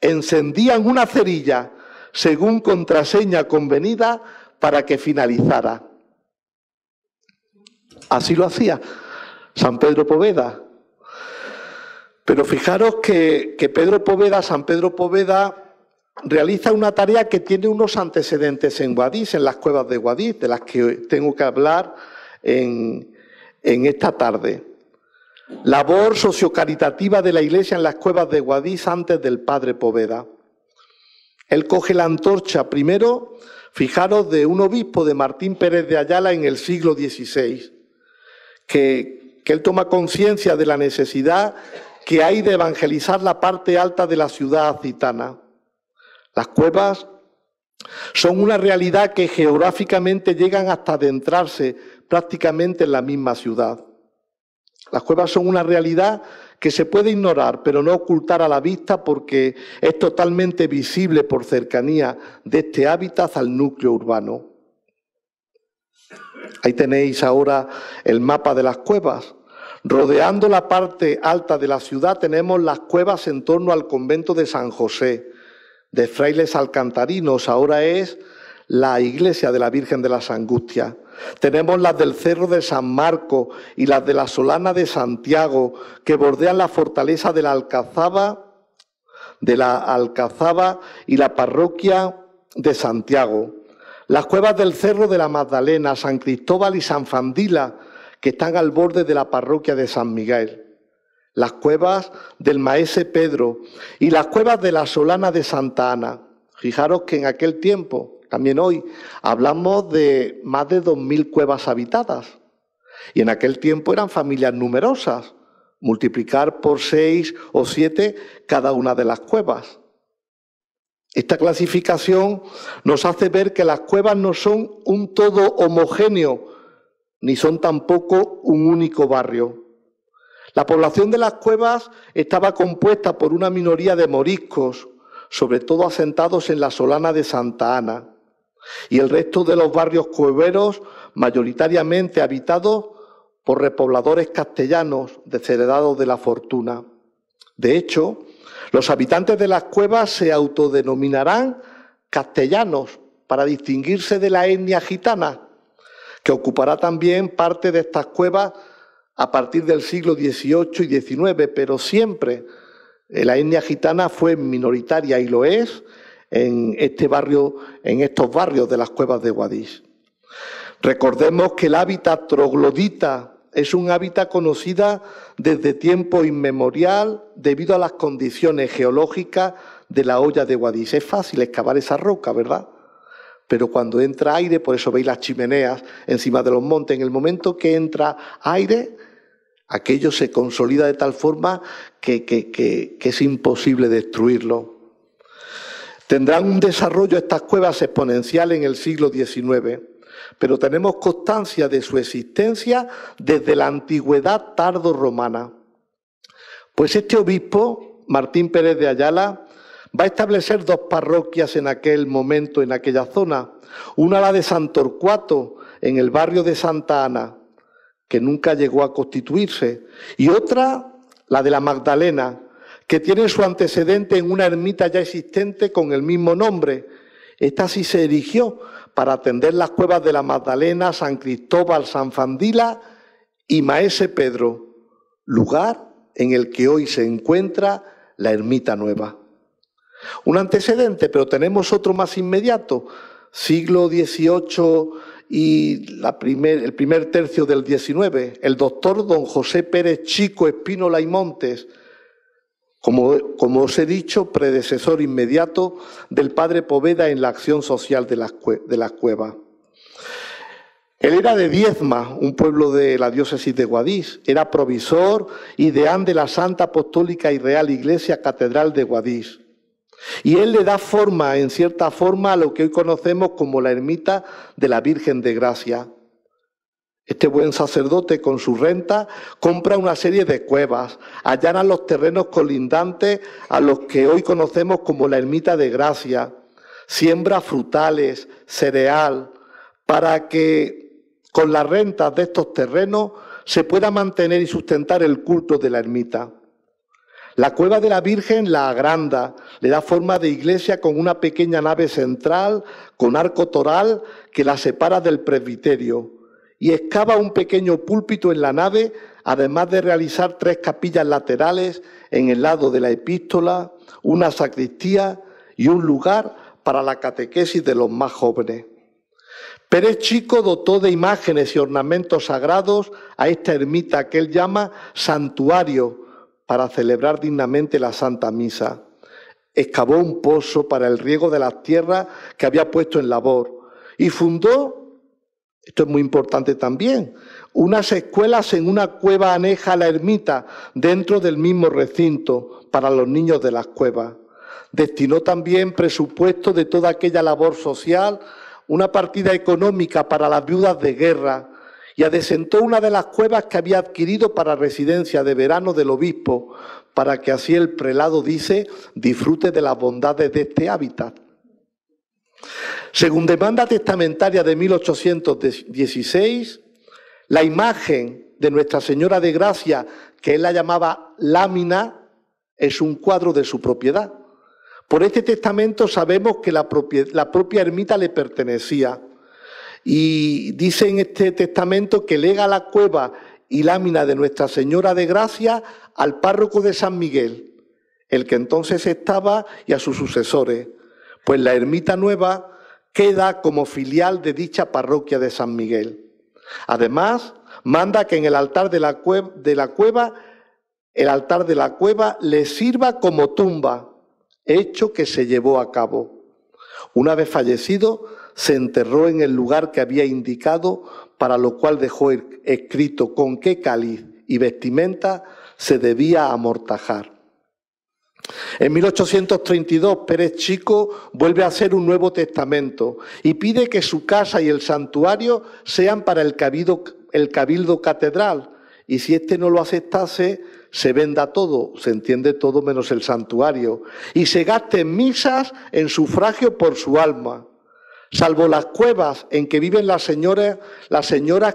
encendían una cerilla según contraseña convenida para que finalizara. Así lo hacía San Pedro Poveda. Pero fijaros que San Pedro Poveda realiza una tarea que tiene unos antecedentes en Guadix, en las cuevas de Guadix, de las que tengo que hablar en esta tarde. Labor sociocaritativa de la Iglesia en las cuevas de Guadix antes del padre Poveda. Él coge la antorcha primero, fijaros, de un obispo, de Martín Pérez de Ayala, en el siglo XVI, que él toma conciencia de la necesidad que hay de evangelizar la parte alta de la ciudad gitana. Las cuevas son una realidad que geográficamente llegan hasta adentrarse prácticamente en la misma ciudad. Las cuevas son una realidad que se puede ignorar, pero no ocultar a la vista, porque es totalmente visible por cercanía de este hábitat al núcleo urbano. Ahí tenéis ahora el mapa de las cuevas. Rodeando la parte alta de la ciudad tenemos las cuevas en torno al convento de San José, de frailes alcantarinos. Ahora es la iglesia de la Virgen de las Angustias. Tenemos las del Cerro de San Marco y las de la Solana de Santiago, que bordean la fortaleza de la Alcazaba y la parroquia de Santiago. Las cuevas del Cerro de la Magdalena, San Cristóbal y San Fandila, que están al borde de la parroquia de San Miguel. Las cuevas del Maese Pedro y las cuevas de la Solana de Santa Ana. Fijaros que en aquel tiempo, también hoy, hablamos de más de 2000 cuevas habitadas. Y en aquel tiempo eran familias numerosas. Multiplicar por 6 o 7 cada una de las cuevas. Esta clasificación nos hace ver que las cuevas no son un todo homogéneo, ni son tampoco un único barrio. La población de las cuevas estaba compuesta por una minoría de moriscos, sobre todo asentados en la Solana de Santa Ana, y el resto de los barrios cueveros mayoritariamente habitados por repobladores castellanos desheredados de la fortuna. De hecho, los habitantes de las cuevas se autodenominarán castellanos para distinguirse de la etnia gitana, que ocupará también parte de estas cuevas a partir del siglo XVIII y XIX, pero siempre la etnia gitana fue minoritaria y lo es en estos barrios de las cuevas de Guadix. Recordemos que el hábitat troglodita es un hábitat conocido desde tiempo inmemorial debido a las condiciones geológicas de la hoya de Guadix. Es fácil excavar esa roca, ¿verdad? Pero cuando entra aire, por eso veis las chimeneas encima de los montes, en el momento que entra aire, aquello se consolida de tal forma que es imposible destruirlo. Tendrán un desarrollo estas cuevas exponencial en el siglo XIX, pero tenemos constancia de su existencia desde la antigüedad tardorromana. Pues este obispo, Martín Pérez de Ayala, va a establecer 2 parroquias en aquel momento, en aquella zona. Una, la de San Torcuato, en el barrio de Santa Ana, que nunca llegó a constituirse. Y otra, la de la Magdalena, que tiene su antecedente en una ermita ya existente con el mismo nombre. Esta sí se erigió para atender las cuevas de la Magdalena, San Cristóbal, San Fandila y Maese Pedro, lugar en el que hoy se encuentra la ermita nueva. Un antecedente, pero tenemos otro más inmediato, siglo XVIII y el primer tercio del XIX, el doctor don José Pérez Chico Espínola y Montes, como os he dicho, predecesor inmediato del padre Poveda en la acción social de las cuevas. Él era de Diezma, un pueblo de la diócesis de Guadix. Era provisor y deán de la Santa Apostólica y Real Iglesia Catedral de Guadix. Y él le da forma, en cierta forma, a lo que hoy conocemos como la ermita de la Virgen de Gracia. Este buen sacerdote, con su renta, compra una serie de cuevas, allana los terrenos colindantes a los que hoy conocemos como la ermita de Gracia, siembra frutales, cereal, para que con las rentas de estos terrenos se pueda mantener y sustentar el culto de la ermita. La cueva de la Virgen la agranda, le da forma de iglesia con una pequeña nave central, con arco toral que la separa del presbiterio, y excava un pequeño púlpito en la nave, además de realizar 3 capillas laterales en el lado de la epístola, una sacristía y un lugar para la catequesis de los más jóvenes. Pérez Chico dotó de imágenes y ornamentos sagrados a esta ermita que él llama santuario para celebrar dignamente la Santa Misa. Excavó un pozo para el riego de las tierras que había puesto en labor y fundó, esto es muy importante también, unas escuelas en una cueva aneja a la ermita dentro del mismo recinto para los niños de las cuevas. Destinó también presupuesto de toda aquella labor social, una partida económica para las viudas de guerra y adecentó una de las cuevas que había adquirido para residencia de verano del obispo, para que así el prelado, dice, disfrute de las bondades de este hábitat. Según demanda testamentaria de 1816, la imagen de Nuestra Señora de Gracia, que él la llamaba lámina, es un cuadro de su propiedad. Por este testamento sabemos que la propia ermita le pertenecía. Y dice en este testamento que lega la cueva y lámina de Nuestra Señora de Gracia al párroco de San Miguel, el que entonces estaba, y a sus sucesores, pues la ermita nueva queda como filial de dicha parroquia de San Miguel. Además, manda que en el altar de la cueva le sirva como tumba, hecho que se llevó a cabo. Una vez fallecido, se enterró en el lugar que había indicado, para lo cual dejó escrito con qué cáliz y vestimenta se debía amortajar. En 1832, Pérez Chico vuelve a hacer un nuevo testamento y pide que su casa y el santuario sean para el cabildo catedral, y si éste no lo aceptase, se venda todo, se entiende todo menos el santuario, y se gaste en misas en sufragio por su alma, salvo las cuevas en que viven las señoras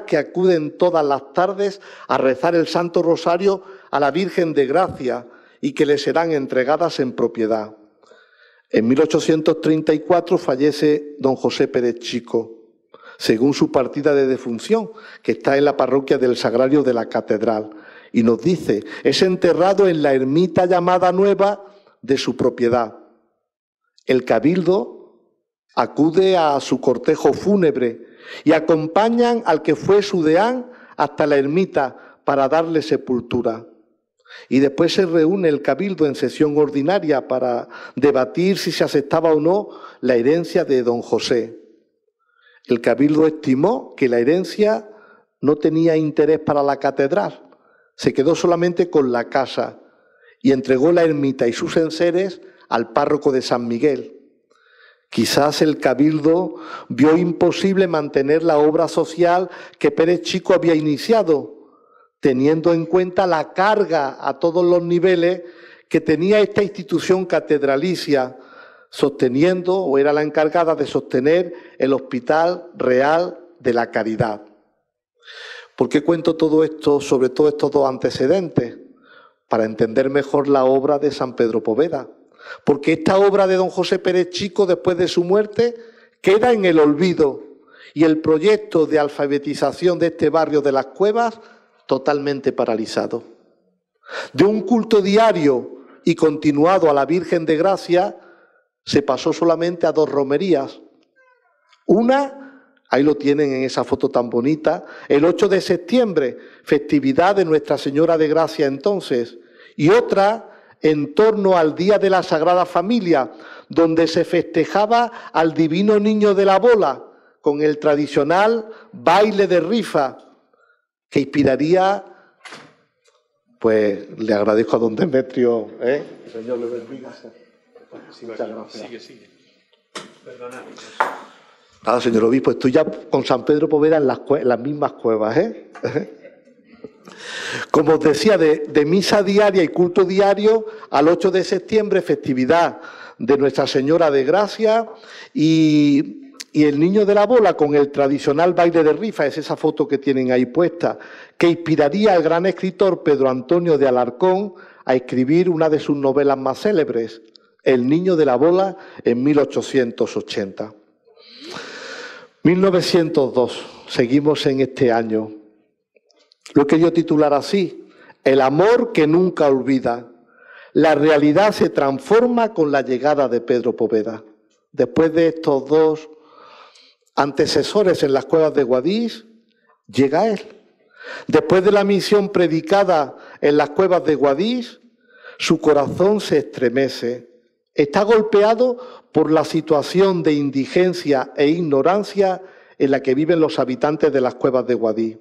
que acuden todas las tardes a rezar el Santo Rosario a la Virgen de Gracia y que les serán entregadas en propiedad. En 1834 fallece don José Pérez Chico, según su partida de defunción, que está en la parroquia del Sagrario de la Catedral. Y nos dice, es enterrado en la ermita llamada Nueva de su propiedad. El cabildo acude a su cortejo fúnebre y acompañan al que fue su deán hasta la ermita para darle sepultura. Y después se reúne el cabildo en sesión ordinaria para debatir si se aceptaba o no la herencia de don José. El cabildo estimó que la herencia no tenía interés para la catedral, se quedó solamente con la casa y entregó la ermita y sus enseres al párroco de San Miguel. Quizás el cabildo vio imposible mantener la obra social que Pérez Chico había iniciado, teniendo en cuenta la carga a todos los niveles que tenía esta institución catedralicia, sosteniendo, o era la encargada de sostener, el Hospital Real de la Caridad. ¿Por qué cuento todo esto, sobre todo estos dos antecedentes? Para entender mejor la obra de San Pedro Poveda. Porque esta obra de don José Pérez Chico, después de su muerte, queda en el olvido, y el proyecto de alfabetización de este barrio de las Cuevas totalmente paralizado. De un culto diario y continuado a la Virgen de Gracia, se pasó solamente a 2 romerías. Una, ahí lo tienen en esa foto tan bonita, el 8 de septiembre, festividad de Nuestra Señora de Gracia entonces, y otra en torno al Día de la Sagrada Familia, donde se festejaba al Divino Niño de la Bola con el tradicional baile de rifa, que inspiraría, pues le agradezco a don Demetrio, Señor le bendiga. Muchas gracias. Sigue. Perdonad. Nada, señor obispo, estoy ya con San Pedro Poveda en las mismas cuevas, Como os decía, de misa diaria y culto diario al 8 de septiembre, festividad de Nuestra Señora de Gracia, y el Niño de la Bola con el tradicional baile de rifa, es esa foto que tienen ahí puesta, que inspiraría al gran escritor Pedro Antonio de Alarcón a escribir una de sus novelas más célebres, El Niño de la Bola, en 1880. 1902, seguimos en este año. Lo he querido titular así: El amor que nunca olvida. La realidad se transforma con la llegada de Pedro Poveda. Después de estos dos antecesores en las cuevas de Guadix, llega él. Después de la misión predicada en las cuevas de Guadix, su corazón se estremece. Está golpeado por la situación de indigencia e ignorancia en la que viven los habitantes de las cuevas de Guadix.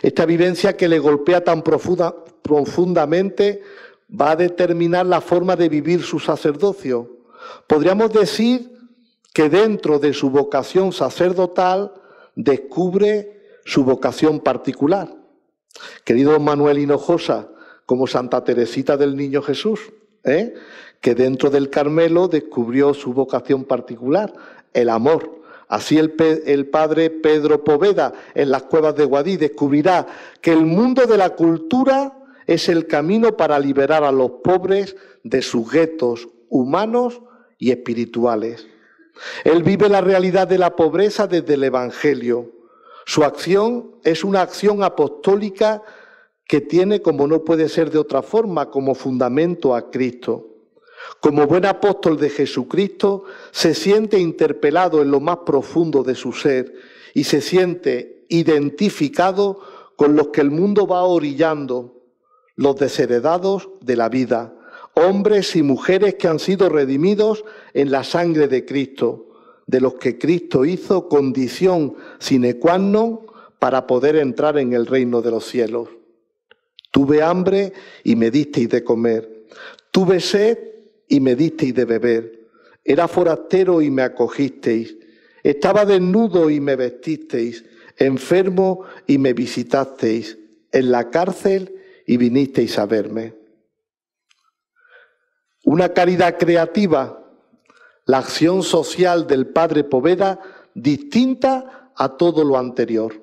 Esta vivencia que le golpea tan profundamente va a determinar la forma de vivir su sacerdocio. Podríamos decir que dentro de su vocación sacerdotal descubre su vocación particular. Querido Manuel Hinojosa, como Santa Teresita del Niño Jesús, que dentro del Carmelo descubrió su vocación particular, el amor. Así el padre Pedro Poveda en las cuevas de Guadix descubrirá que el mundo de la cultura es el camino para liberar a los pobres de sus guetos humanos y espirituales. Él vive la realidad de la pobreza desde el Evangelio. Su acción es una acción apostólica que tiene, como no puede ser de otra forma, como fundamento a Cristo. Como buen apóstol de Jesucristo, se siente interpelado en lo más profundo de su ser y se siente identificado con los que el mundo va orillando, los desheredados de la vida, hombres y mujeres que han sido redimidos en la sangre de Cristo, de los que Cristo hizo condición sine qua non para poder entrar en el reino de los cielos. Tuve hambre y me disteis de comer. Tuve sed y me disteis de beber. Era forastero y me acogisteis. Estaba desnudo y me vestisteis. Enfermo y me visitasteis. En la cárcel y vinisteis a verme. Una caridad creativa, la acción social del padre Poveda, distinta a todo lo anterior.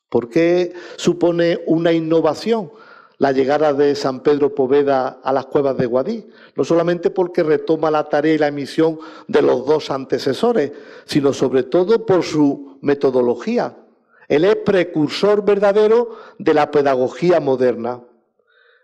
¿Por qué supone una innovación la llegada de San Pedro Poveda a las cuevas de Guadix? No solamente porque retoma la tarea y la misión de los dos antecesores, sino sobre todo por su metodología. Él es precursor verdadero de la pedagogía moderna.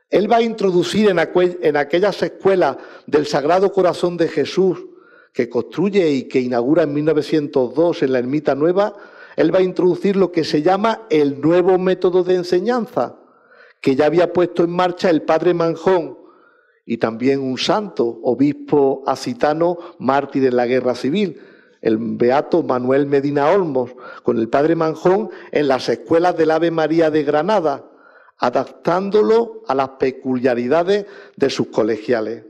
Él va a introducir en aquellas escuelas del Sagrado Corazón de Jesús que construye y que inaugura en 1902 en la Ermita Nueva, él va a introducir lo que se llama el nuevo método de enseñanza, que ya había puesto en marcha el padre Manjón y también un santo, obispo asitano, mártir en la Guerra Civil, el beato Manuel Medina Olmos, con el padre Manjón en las escuelas del Ave María de Granada, adaptándolo a las peculiaridades de sus colegiales.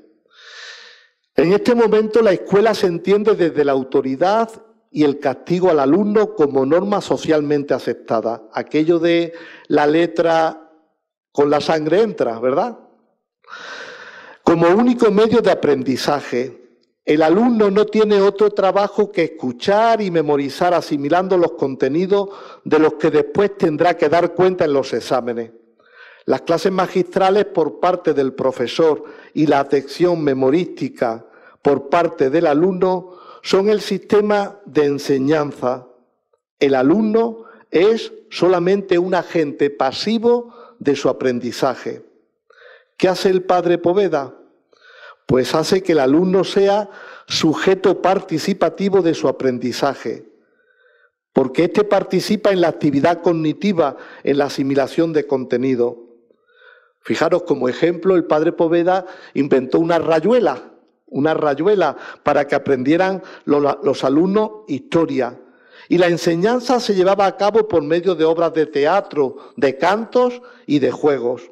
En este momento la escuela se entiende desde la autoridad y el castigo al alumno como norma socialmente aceptada. Aquello de la letra con la sangre entra, ¿verdad? Como único medio de aprendizaje, el alumno no tiene otro trabajo que escuchar y memorizar asimilando los contenidos de los que después tendrá que dar cuenta en los exámenes. Las clases magistrales por parte del profesor y la atención memorística por parte del alumno son el sistema de enseñanza. El alumno es solamente un agente pasivo de su aprendizaje. ¿Qué hace el padre Poveda? Pues hace que el alumno sea sujeto participativo de su aprendizaje, porque éste participa en la actividad cognitiva, en la asimilación de contenido. Fijaros, como ejemplo, el padre Poveda inventó una rayuela para que aprendieran los alumnos historia. Y la enseñanza se llevaba a cabo por medio de obras de teatro, de cantos y de juegos.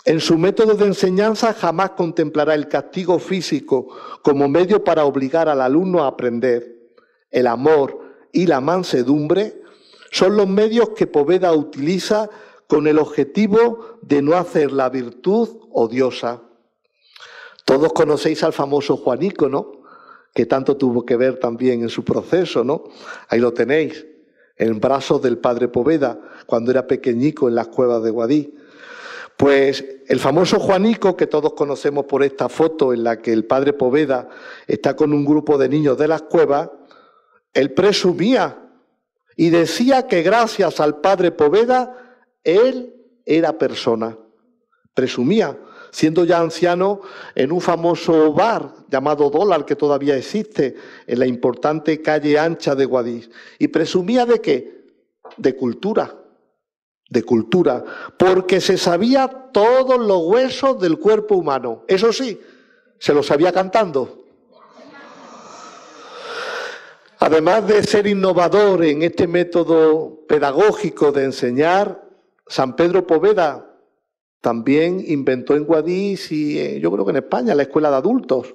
En su método de enseñanza jamás contemplará el castigo físico como medio para obligar al alumno a aprender. El amor y la mansedumbre son los medios que Poveda utiliza con el objetivo de no hacer la virtud odiosa. Todos conocéis al famoso Juanico, ¿no? Que tanto tuvo que ver también en su proceso, ¿no? Ahí lo tenéis, en brazos del padre Poveda, cuando era pequeñico en las cuevas de Guadix. Pues el famoso Juanico, que todos conocemos por esta foto en la que el padre Poveda está con un grupo de niños de las cuevas, él presumía y decía que gracias al padre Poveda él era persona. Presumía, siendo ya anciano, en un famoso bar llamado Dólar, que todavía existe, en la importante calle ancha de Guadix. ¿Y presumía de qué? De cultura, porque se sabía todos los huesos del cuerpo humano. Eso sí, se lo sabía cantando. Además de ser innovador en este método pedagógico de enseñar, San Pedro Poveda también inventó en Guadix y yo creo que en España la escuela de adultos.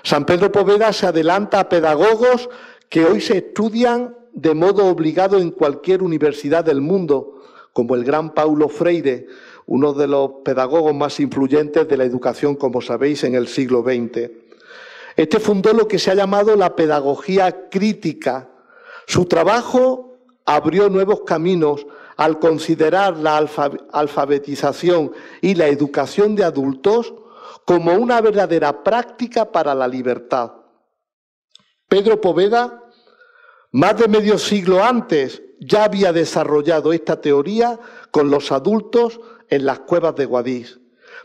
San Pedro Poveda se adelanta a pedagogos que hoy se estudian de modo obligado en cualquier universidad del mundo, como el gran Paulo Freire, uno de los pedagogos más influyentes de la educación, como sabéis, en el siglo XX. Este fundó lo que se ha llamado la pedagogía crítica. Su trabajo abrió nuevos caminos al considerar la alfabetización y la educación de adultos como una verdadera práctica para la libertad. Pedro Poveda, más de medio siglo antes, ya había desarrollado esta teoría con los adultos en las cuevas de Guadix,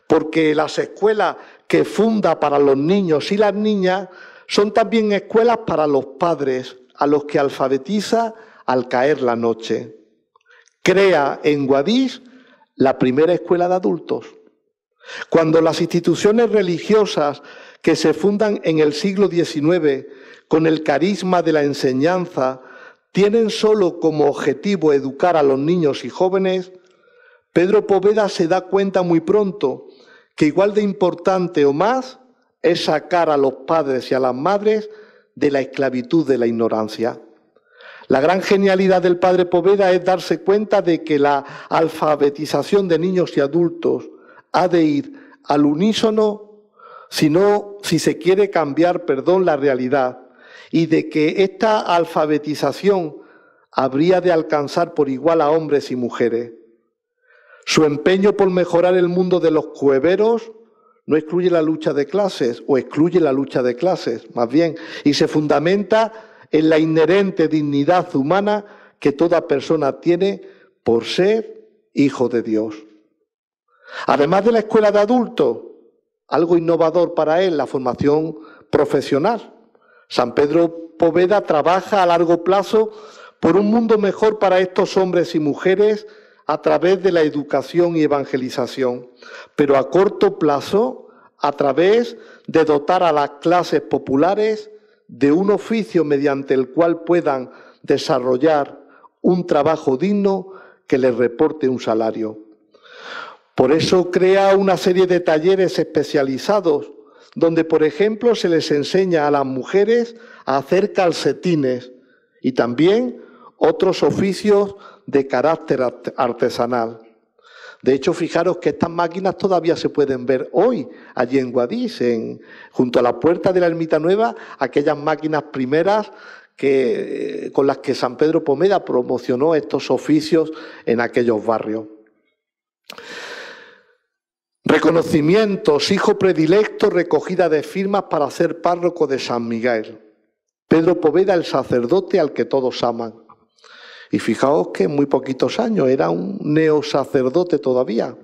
porque las escuelas que funda para los niños y las niñas son también escuelas para los padres, a los que alfabetiza al caer la noche. Crea en Guadix la primera escuela de adultos. Cuando las instituciones religiosas que se fundan en el siglo XIX con el carisma de la enseñanza tienen solo como objetivo educar a los niños y jóvenes, Pedro Poveda se da cuenta muy pronto que igual de importante o más es sacar a los padres y a las madres de la esclavitud de la ignorancia. La gran genialidad del padre Poveda es darse cuenta de que la alfabetización de niños y adultos ha de ir al unísono si se quiere cambiar, la realidad, y de que esta alfabetización habría de alcanzar por igual a hombres y mujeres. Su empeño por mejorar el mundo de los cueveros no excluye la lucha de clases, o excluye la lucha de clases, más bien, y se fundamenta en la inherente dignidad humana que toda persona tiene por ser hijo de Dios. Además de la escuela de adultos, algo innovador para él, la formación profesional. San Pedro Poveda trabaja a largo plazo por un mundo mejor para estos hombres y mujeres a través de la educación y evangelización, pero a corto plazo a través de dotar a las clases populares de un oficio mediante el cual puedan desarrollar un trabajo digno que les reporte un salario. Por eso crea una serie de talleres especializados donde, por ejemplo, se les enseña a las mujeres a hacer calcetines y también otros oficios de carácter artesanal. De hecho, fijaros que estas máquinas todavía se pueden ver hoy, allí en Guadix, junto a la puerta de la Ermita Nueva, aquellas máquinas primeras con las que San Pedro Poveda promocionó estos oficios en aquellos barrios. Reconocimientos, hijo predilecto, recogida de firmas para ser párroco de San Miguel. Pedro Poveda, el sacerdote al que todos aman. Y fijaos que en muy poquitos años era un neosacerdote todavía.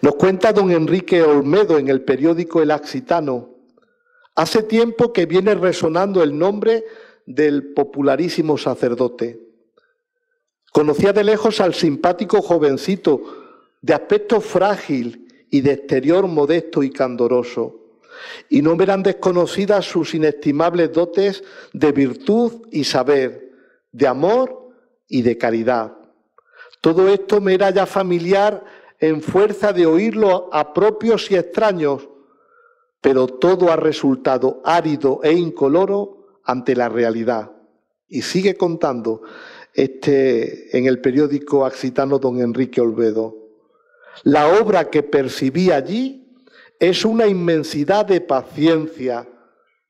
Nos cuenta don Enrique Olmedo en el periódico El Accitano. Hace tiempo que viene resonando el nombre del popularísimo sacerdote. Conocía de lejos al simpático jovencito de aspecto frágil y de exterior modesto y candoroso, y no me eran desconocidas sus inestimables dotes de virtud y saber, de amor y de caridad. Todo esto me era ya familiar en fuerza de oírlo a propios y extraños, pero todo ha resultado árido e incoloro ante la realidad. Y sigue contando en el periódico occitano don Enrique Olmedo. La obra que percibí allí es una inmensidad de paciencia,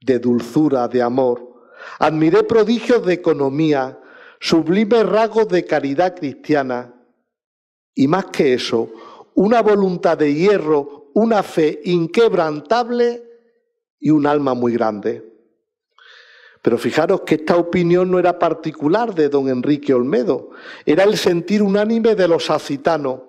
de dulzura, de amor. Admiré prodigios de economía, sublimes rasgos de caridad cristiana. Y más que eso, una voluntad de hierro, una fe inquebrantable y un alma muy grande. Pero fijaros que esta opinión no era particular de don Enrique Olmedo, era el sentir unánime de los occitanos.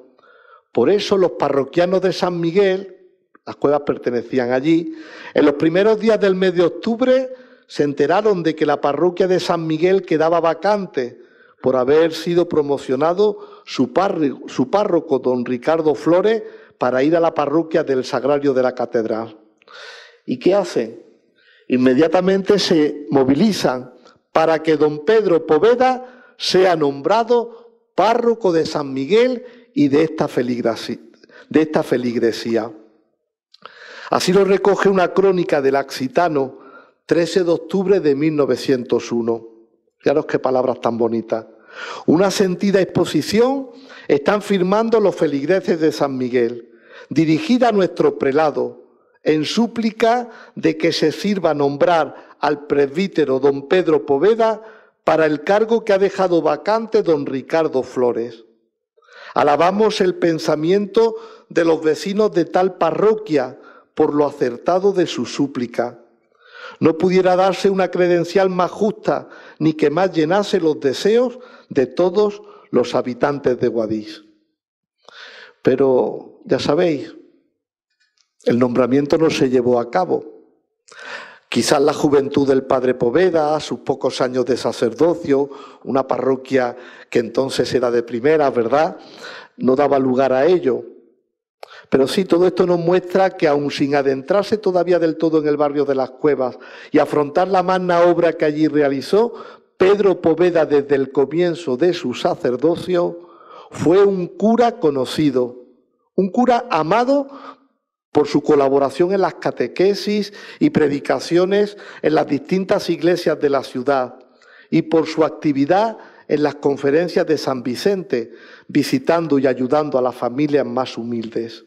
Por eso los parroquianos de San Miguel, las cuevas pertenecían allí, en los primeros días del mes de octubre se enteraron de que la parroquia de San Miguel quedaba vacante por haber sido promocionado su párroco, don Ricardo Flores, para ir a la parroquia del Sagrario de la Catedral. ¿Y qué hacen? Inmediatamente se movilizan para que don Pedro Poveda sea nombrado párroco de San Miguel y de esta feligresía. Así lo recoge una crónica del Occitano, 13 de octubre de 1901. Fijaros qué palabras tan bonitas. Una sentida exposición están firmando los feligreses de San Miguel, dirigida a nuestro prelado, en súplica de que se sirva nombrar al presbítero don Pedro Poveda para el cargo que ha dejado vacante don Ricardo Flores. Alabamos el pensamiento de los vecinos de tal parroquia por lo acertado de su súplica. No pudiera darse una credencial más justa ni que más llenase los deseos de todos los habitantes de Guadix. Pero ya sabéis, el nombramiento no se llevó a cabo. Quizás la juventud del padre Poveda, sus pocos años de sacerdocio, una parroquia que entonces era de primera, ¿verdad?, no daba lugar a ello. Pero sí, todo esto nos muestra que aun sin adentrarse todavía del todo en el barrio de las Cuevas y afrontar la magna obra que allí realizó, Pedro Poveda desde el comienzo de su sacerdocio fue un cura conocido, un cura amado por su colaboración en las catequesis y predicaciones en las distintas iglesias de la ciudad y por su actividad en las conferencias de San Vicente, visitando y ayudando a las familias más humildes.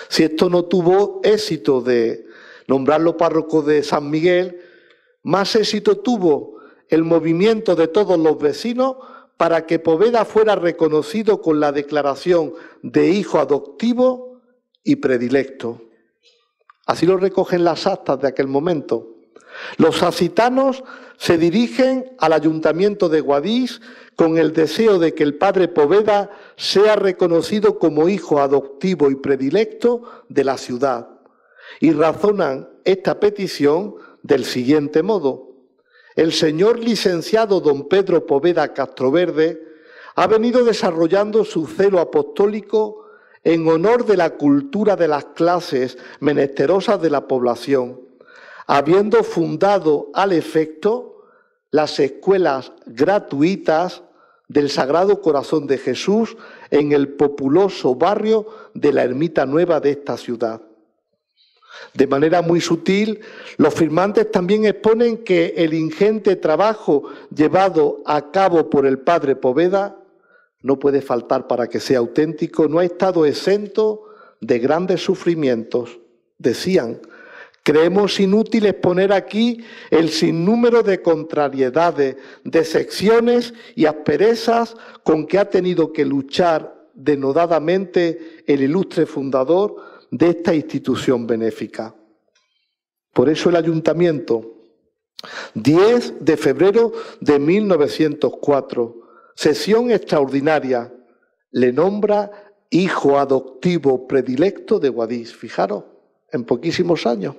Si esto no tuvo éxito de nombrarlo párroco de San Miguel, más éxito tuvo el movimiento de todos los vecinos para que Poveda fuera reconocido con la declaración de hijo adoptivo y predilecto. Así lo recogen las actas de aquel momento. Los occitanos se dirigen al ayuntamiento de Guadix con el deseo de que el padre Poveda sea reconocido como hijo adoptivo y predilecto de la ciudad y razonan esta petición del siguiente modo. El señor licenciado don Pedro Poveda Castroverde ha venido desarrollando su celo apostólico en honor de la cultura de las clases menesterosas de la población, habiendo fundado al efecto las escuelas gratuitas del Sagrado Corazón de Jesús en el populoso barrio de la Ermita Nueva de esta ciudad. De manera muy sutil, los firmantes también exponen que el ingente trabajo llevado a cabo por el padre Poveda, no puede faltar para que sea auténtico, no ha estado exento de grandes sufrimientos. Decían: creemos inútil exponer aquí el sinnúmero de contrariedades, decepciones y asperezas con que ha tenido que luchar denodadamente el ilustre fundador de esta institución benéfica. Por eso el ayuntamiento, 10 de febrero de 1904, sesión extraordinaria, le nombra hijo adoptivo predilecto de Guadix. Fijaros, en poquísimos años,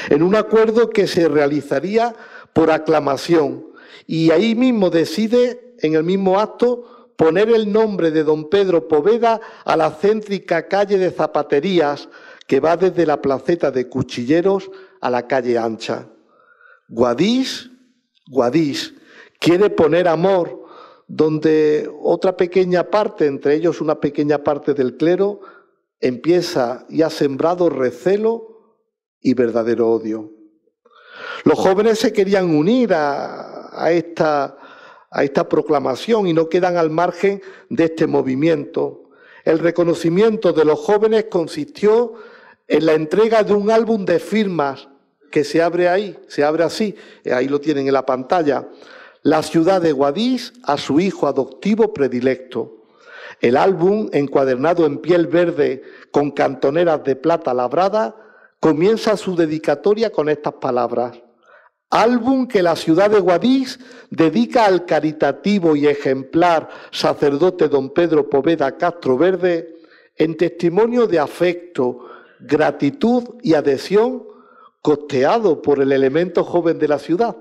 en un acuerdo que se realizaría por aclamación, y ahí mismo decide, en el mismo acto, poner el nombre de don Pedro Poveda a la céntrica calle de Zapaterías que va desde la placeta de Cuchilleros a la calle Ancha. Guadix quiere poner amor donde otra pequeña parte, entre ellos una pequeña parte del clero, empieza y ha sembrado recelo y verdadero odio. Los jóvenes se querían unir a esta proclamación y no quedan al margen de este movimiento. El reconocimiento de los jóvenes consistió en la entrega de un álbum de firmas que se abre así, ahí lo tienen en la pantalla, la ciudad de Guadix a su hijo adoptivo predilecto. El álbum, encuadernado en piel verde con cantoneras de plata labrada, comienza su dedicatoria con estas palabras: álbum que la ciudad de Guadix dedica al caritativo y ejemplar sacerdote don Pedro Poveda Castroverde en testimonio de afecto, gratitud y adhesión, costeado por el elemento joven de la ciudad.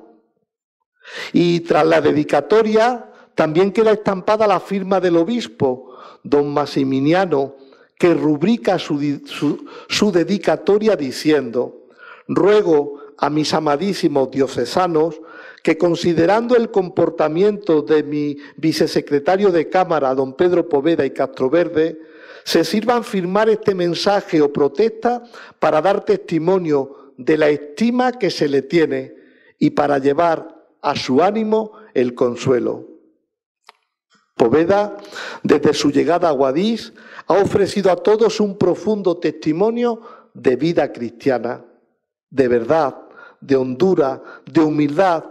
Y tras la dedicatoria también queda estampada la firma del obispo, don Maximiliano, que rubrica su dedicatoria diciendo: ruego a mis amadísimos diocesanos que, considerando el comportamiento de mi vicesecretario de Cámara, don Pedro Poveda y Castroverde, se sirvan firmar este mensaje o protesta para dar testimonio de la estima que se le tiene y para llevar a su ánimo el consuelo. Poveda, desde su llegada a Guadix, ha ofrecido a todos un profundo testimonio de vida cristiana, de verdad, de hondura, de humildad,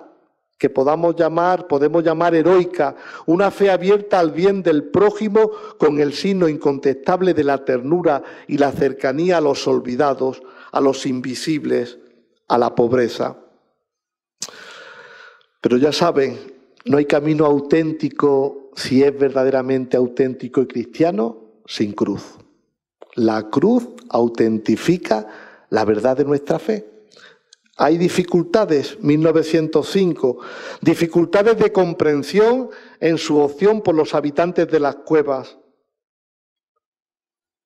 que podemos llamar heroica, una fe abierta al bien del prójimo con el signo incontestable de la ternura y la cercanía a los olvidados, a los invisibles, a la pobreza. Pero ya saben, no hay camino auténtico, si es verdaderamente auténtico y cristiano, sin cruz. La cruz autentifica la verdad de nuestra fe. Hay dificultades, 1905, dificultades de comprensión en su opción por los habitantes de las cuevas,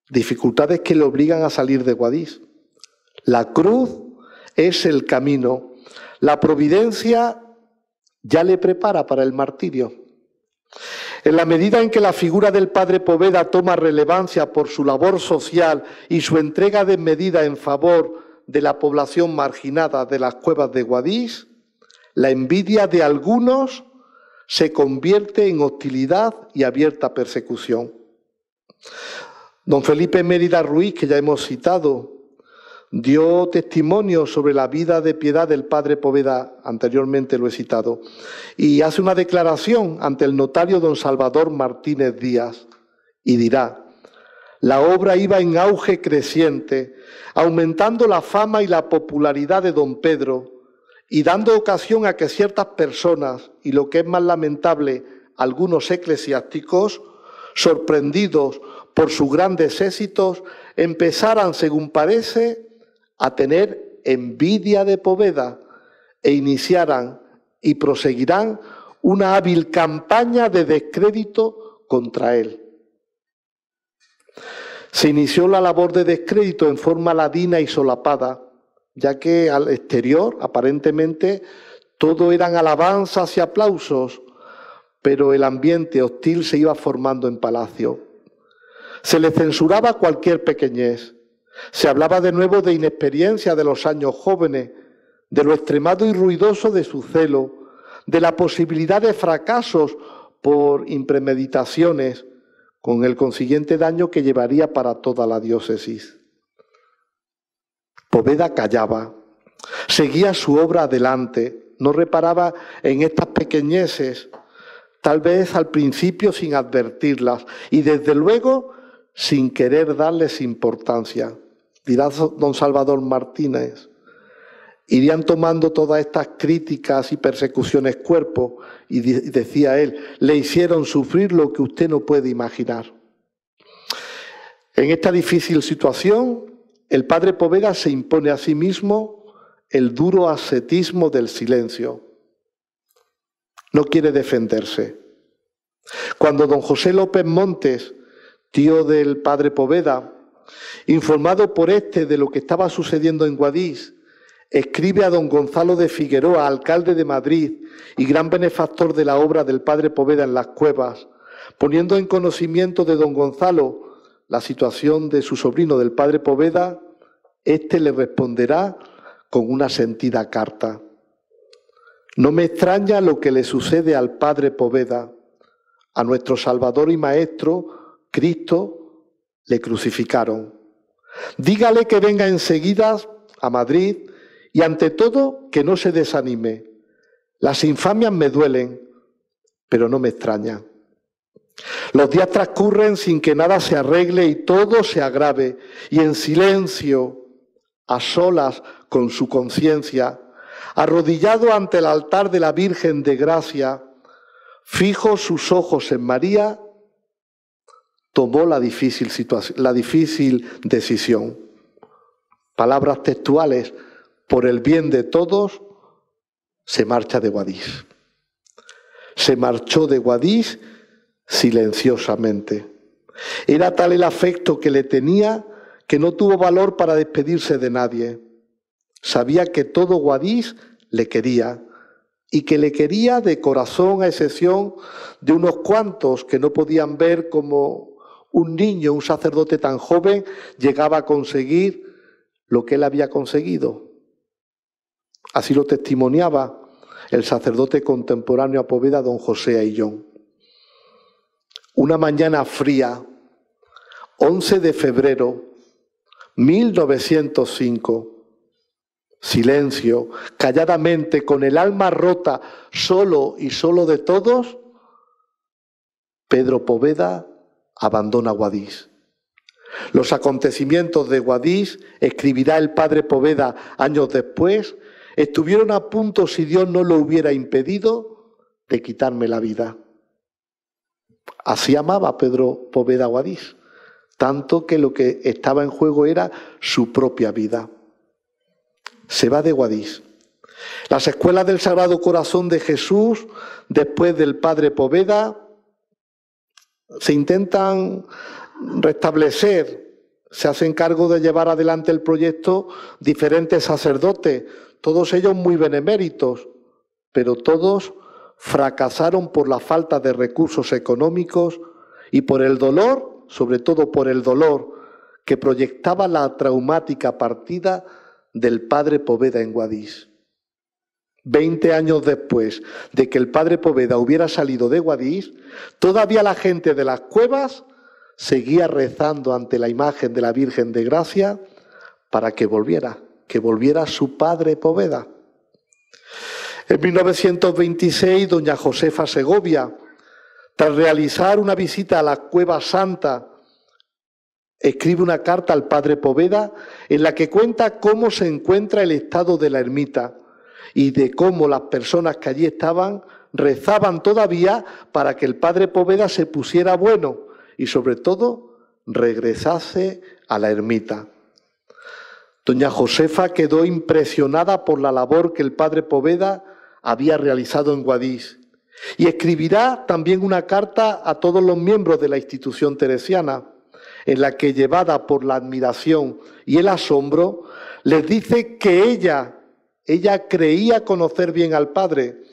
dificultades que le obligan a salir de Guadix. La cruz es el camino. La providencia ya le prepara para el martirio. En la medida en que la figura del padre Poveda toma relevancia por su labor social y su entrega desmedida en favor de la población marginada de las cuevas de Guadix, la envidia de algunos se convierte en hostilidad y abierta persecución. Don Felipe Mérida Ruiz, que ya hemos citado, dio testimonio sobre la vida de piedad del padre Poveda, anteriormente lo he citado, y hace una declaración ante el notario don Salvador Martínez Díaz y dirá: la obra iba en auge creciente, aumentando la fama y la popularidad de don Pedro y dando ocasión a que ciertas personas, y lo que es más lamentable, algunos eclesiásticos, sorprendidos por sus grandes éxitos, empezaran, según parece, a tener envidia de Poveda e iniciaran y proseguirán una hábil campaña de descrédito contra él. Se inició la labor de descrédito en forma ladina y solapada, ya que al exterior, aparentemente, todo eran alabanzas y aplausos, pero el ambiente hostil se iba formando en palacio. Se le censuraba cualquier pequeñez. Se hablaba de nuevo de inexperiencia de los años jóvenes, de lo extremado y ruidoso de su celo, de la posibilidad de fracasos por impremeditaciones, con el consiguiente daño que llevaría para toda la diócesis. Poveda callaba, seguía su obra adelante, no reparaba en estas pequeñeces, tal vez al principio sin advertirlas y desde luego sin querer darles importancia. Dirá don Salvador Martínez, irían tomando todas estas críticas y persecuciones cuerpo, y decía él, le hicieron sufrir lo que usted no puede imaginar. En esta difícil situación, el padre Poveda se impone a sí mismo el duro ascetismo del silencio. No quiere defenderse. Cuando don José López Montes, tío del padre Poveda, informado por este de lo que estaba sucediendo en Guadix, escribe a don Gonzalo de Figueroa, alcalde de Madrid y gran benefactor de la obra del padre Poveda en las cuevas, poniendo en conocimiento de don Gonzalo la situación de su sobrino del padre Poveda, este le responderá con una sentida carta. No me extraña lo que le sucede al padre Poveda. A nuestro Salvador y Maestro, Cristo, le crucificaron. Dígale que venga enseguida a Madrid y ante todo que no se desanime. Las infamias me duelen, pero no me extraña. Los días transcurren sin que nada se arregle y todo se agrave, y en silencio, a solas con su conciencia, arrodillado ante el altar de la Virgen de Gracia, fijo sus ojos en María, tomó la difícil decisión. Palabras textuales: por el bien de todos, se marcha de Guadix. Se marchó de Guadix silenciosamente. Era tal el afecto que le tenía que no tuvo valor para despedirse de nadie. Sabía que todo Guadix le quería y que le quería de corazón, a excepción de unos cuantos que no podían ver cómo un niño, un sacerdote tan joven, llegaba a conseguir lo que él había conseguido. Así lo testimoniaba el sacerdote contemporáneo a Poveda, don José Aillón. Una mañana fría, 11 de febrero, 1905, silencio, calladamente, con el alma rota, solo y solo de todos, Pedro Poveda abandona Guadix. Los acontecimientos de Guadix, escribirá el padre Poveda años después, estuvieron a punto, si Dios no lo hubiera impedido, de quitarme la vida. Así amaba Pedro Poveda Guadix, tanto que lo que estaba en juego era su propia vida. Se va de Guadix. Las escuelas del Sagrado Corazón de Jesús, después del padre Poveda, se intentan restablecer, se hacen cargo de llevar adelante el proyecto diferentes sacerdotes, todos ellos muy beneméritos, pero todos fracasaron por la falta de recursos económicos y por el dolor, sobre todo por el dolor que proyectaba la traumática partida del padre Poveda en Guadix. 20 años después de que el padre Poveda hubiera salido de Guadix, todavía la gente de las cuevas seguía rezando ante la imagen de la Virgen de Gracia para que volviera su padre Poveda. En 1926, doña Josefa Segovia, tras realizar una visita a la Cueva Santa, escribe una carta al padre Poveda en la que cuenta cómo se encuentra el estado de la ermita y de cómo las personas que allí estaban rezaban todavía para que el padre Poveda se pusiera bueno y sobre todo regresase a la ermita. Doña Josefa quedó impresionada por la labor que el padre Poveda había realizado en Guadix y escribirá también una carta a todos los miembros de la institución teresiana, en la que, llevada por la admiración y el asombro, les dice que ella creía conocer bien al padre,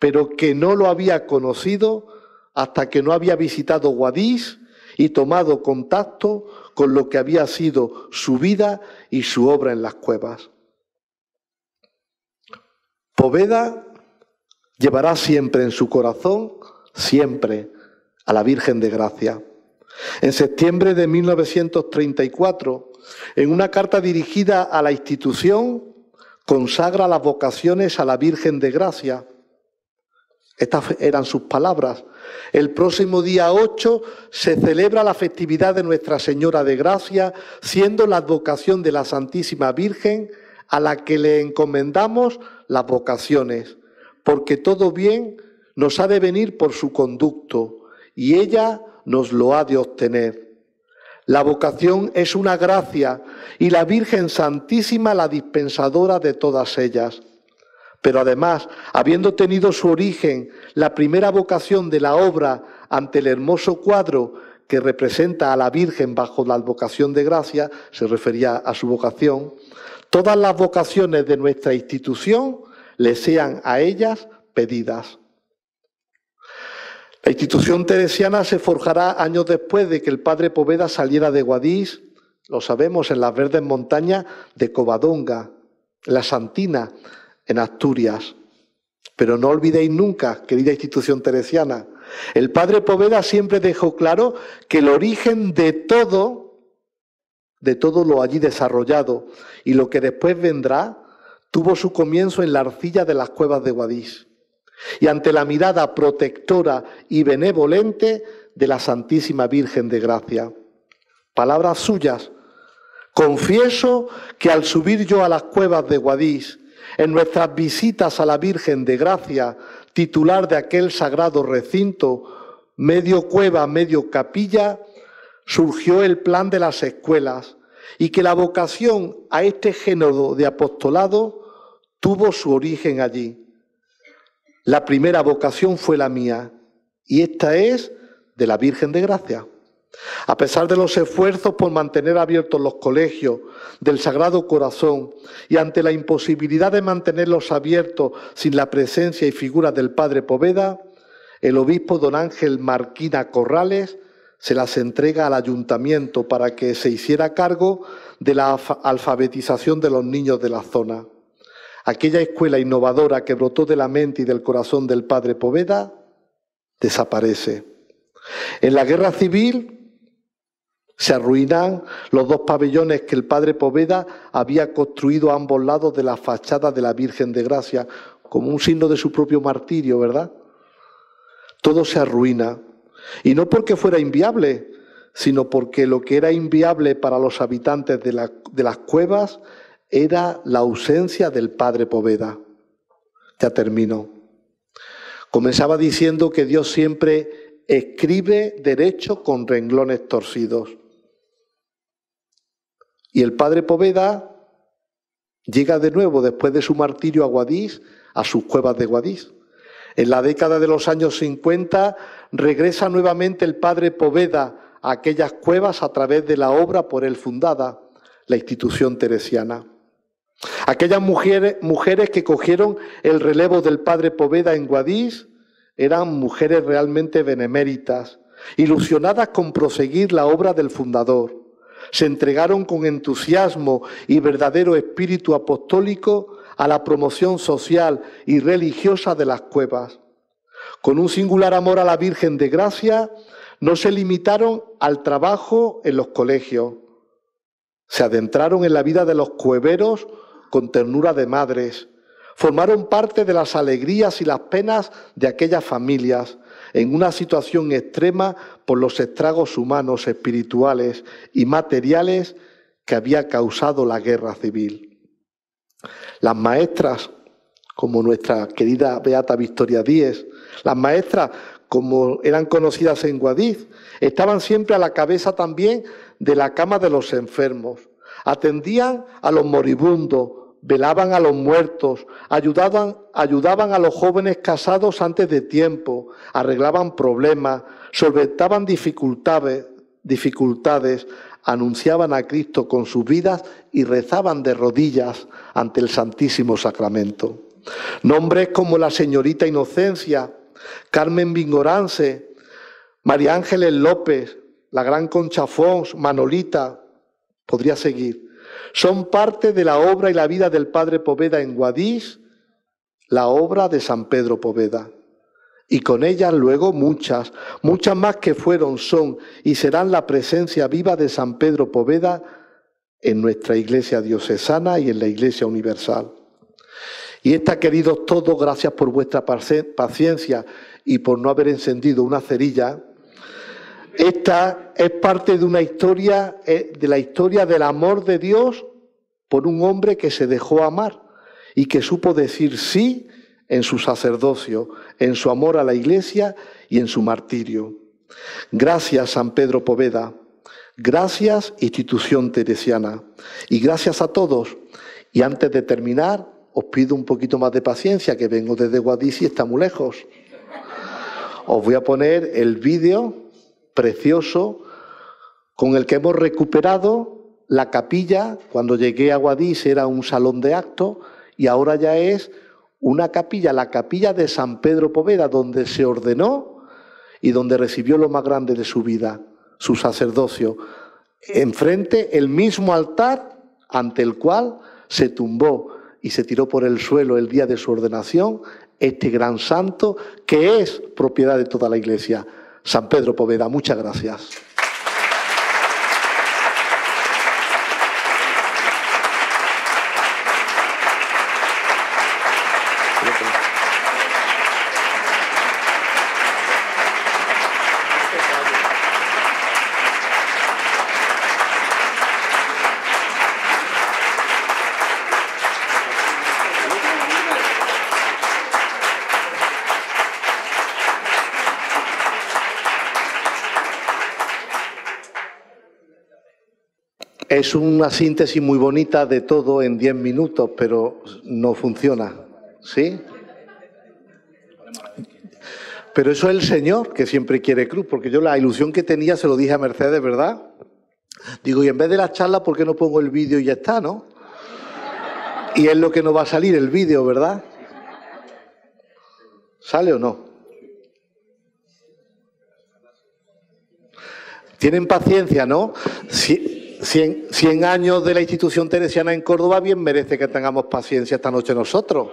pero que no lo había conocido hasta que no había visitado Guadix y tomado contacto con lo que había sido su vida y su obra en las cuevas. Poveda llevará siempre en su corazón, siempre, a la Virgen de Gracia. En septiembre de 1934, en una carta dirigida a la institución, consagra las vocaciones a la Virgen de Gracia. Estas eran sus palabras. El próximo día 8 se celebra la festividad de Nuestra Señora de Gracia, siendo la advocación de la Santísima Virgen a la que le encomendamos las vocaciones, porque todo bien nos ha de venir por su conducto y ella nos lo ha de obtener. La vocación es una gracia y la Virgen Santísima la dispensadora de todas ellas. Pero además, habiendo tenido su origen la primera vocación de la obra ante el hermoso cuadro que representa a la Virgen bajo la advocación de gracia, se refería a su vocación, todas las vocaciones de nuestra institución le sean a ellas pedidas. La institución teresiana se forjará años después de que el padre Poveda saliera de Guadix, lo sabemos, en las verdes montañas de Covadonga, en la Santina, en Asturias. Pero no olvidéis nunca, querida institución teresiana, el padre Poveda siempre dejó claro que el origen de todo lo allí desarrollado y lo que después vendrá, tuvo su comienzo en la arcilla de las cuevas de Guadix y ante la mirada protectora y benevolente de la Santísima Virgen de Gracia. Palabras suyas: confieso que al subir yo a las cuevas de Guadix, en nuestras visitas a la Virgen de Gracia, titular de aquel sagrado recinto, medio cueva, medio capilla, surgió el plan de las escuelas y que la vocación a este género de apostolado tuvo su origen allí. La primera vocación fue la mía y esta es de la Virgen de Gracia. A pesar de los esfuerzos por mantener abiertos los colegios del Sagrado Corazón y ante la imposibilidad de mantenerlos abiertos sin la presencia y figura del padre Poveda, el obispo don Ángel Marquina Corrales se las entrega al ayuntamiento para que se hiciera cargo de la alfabetización de los niños de la zona. Aquella escuela innovadora que brotó de la mente y del corazón del padre Poveda desaparece. En la guerra civil se arruinan los dos pabellones que el padre Poveda había construido a ambos lados de la fachada de la Virgen de Gracia, como un signo de su propio martirio, ¿verdad? Todo se arruina. Y no porque fuera inviable, sino porque lo que era inviable para los habitantes de las cuevas era la ausencia del padre Poveda. Ya termino. Comenzaba diciendo que Dios siempre escribe derecho con renglones torcidos. Y el padre Poveda llega de nuevo, después de su martirio a Guadix, a sus cuevas de Guadix. En la década de los años 50 regresa nuevamente el padre Poveda a aquellas cuevas a través de la obra por él fundada, la institución teresiana. Aquellas mujeres que cogieron el relevo del padre Poveda en Guadix eran mujeres realmente beneméritas, ilusionadas con proseguir la obra del fundador. Se entregaron con entusiasmo y verdadero espíritu apostólico a la promoción social y religiosa de las cuevas. Con un singular amor a la Virgen de Gracia, no se limitaron al trabajo en los colegios. Se adentraron en la vida de los cueveros con ternura de madres. Formaron parte de las alegrías y las penas de aquellas familias en una situación extrema por los estragos humanos, espirituales y materiales que había causado la guerra civil. Las maestras, como nuestra querida beata Victoria Díez, las maestras, como eran conocidas en Guadix, estaban siempre a la cabeza también de la cama de los enfermos. Atendían a los moribundos, velaban a los muertos, ayudaban a los jóvenes casados antes de tiempo, arreglaban problemas, solventaban dificultades, anunciaban a Cristo con sus vidas y rezaban de rodillas ante el Santísimo Sacramento. Nombres como la señorita Inocencia, Carmen Vingorance, María Ángeles López, la gran Concha Fons, Manolita, podría seguir. Son parte de la obra y la vida del padre Poveda en Guadix, la obra de San Pedro Poveda. Y con ellas luego muchas más que fueron, son y serán la presencia viva de San Pedro Poveda en nuestra Iglesia diocesana y en la Iglesia universal. Y esta, queridos todos, gracias por vuestra paciencia y por no haber encendido una cerilla. Esta es parte de una historia, de la historia del amor de Dios por un hombre que se dejó amar y que supo decir sí en su sacerdocio, en su amor a la Iglesia y en su martirio. Gracias, San Pedro Poveda. Gracias, institución teresiana. Y gracias a todos. Y antes de terminar, os pido un poquito más de paciencia, que vengo desde Guadix y está muy lejos. os voy a poner el vídeo precioso con el que hemos recuperado la capilla. Cuando llegué a Guadix era un salón de actos y ahora ya es una capilla, la capilla de San Pedro Poveda, donde se ordenó y donde recibió lo más grande de su vida, su sacerdocio. Enfrente el mismo altar ante el cual se tumbó y se tiró por el suelo el día de su ordenación este gran santo que es propiedad de toda la Iglesia, San Pedro Poveda. Muchas gracias. Es una síntesis muy bonita de todo en 10 minutos, pero no funciona, ¿sí? Pero eso es el Señor que siempre quiere cruz, porque yo la ilusión que tenía se lo dije a Mercedes, ¿verdad? Digo, y en vez de la charla, ¿por qué no pongo el vídeo y ya está, no? Y es lo que no va a salir, el vídeo, ¿verdad? ¿Sale o no? Tienen paciencia, ¿no? 100 años de la institución teresiana en Córdoba, bien merece que tengamos paciencia esta noche nosotros.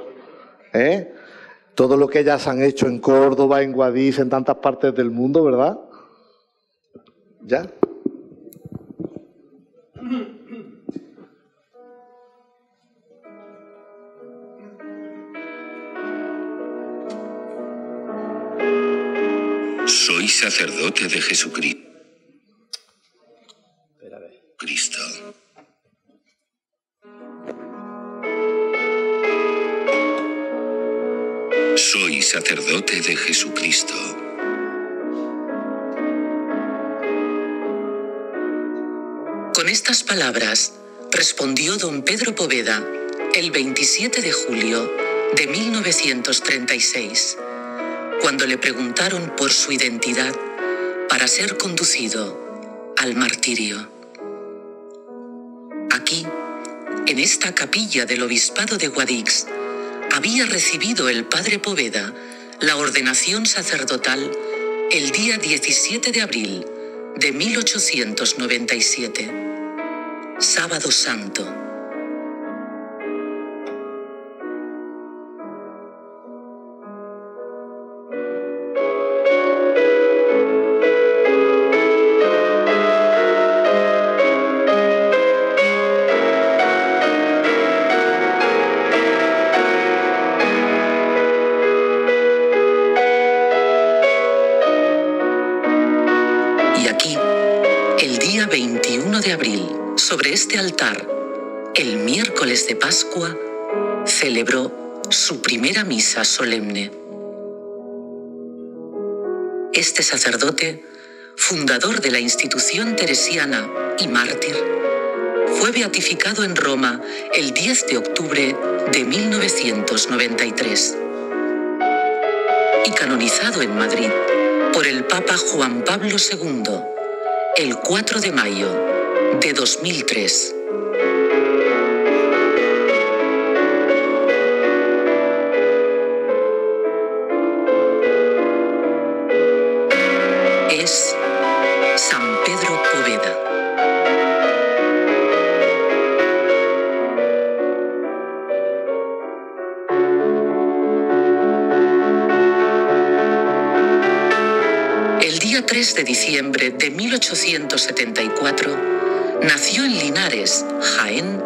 Todo lo que ellas han hecho en Córdoba, en Guadix, en tantas partes del mundo, ¿verdad? ¿Ya? Soy sacerdote de Jesucristo. Soy sacerdote de Jesucristo. Con estas palabras respondió don Pedro Poveda el 27 de julio de 1936, cuando le preguntaron por su identidad para ser conducido al martirio. Aquí, en esta capilla del Obispado de Guadix, había recibido el padre Poveda la ordenación sacerdotal el día 17 de abril de 1897, Sábado Santo. Sobre este altar, el miércoles de Pascua, celebró su primera misa solemne. Este sacerdote, fundador de la institución teresiana y mártir, fue beatificado en Roma el 10 de octubre de 1993 y canonizado en Madrid por el Papa Juan Pablo II el 4 de mayo de 2003. Es San Pedro Poveda. El día 3 de diciembre de 1874 nació en Linares, Jaén,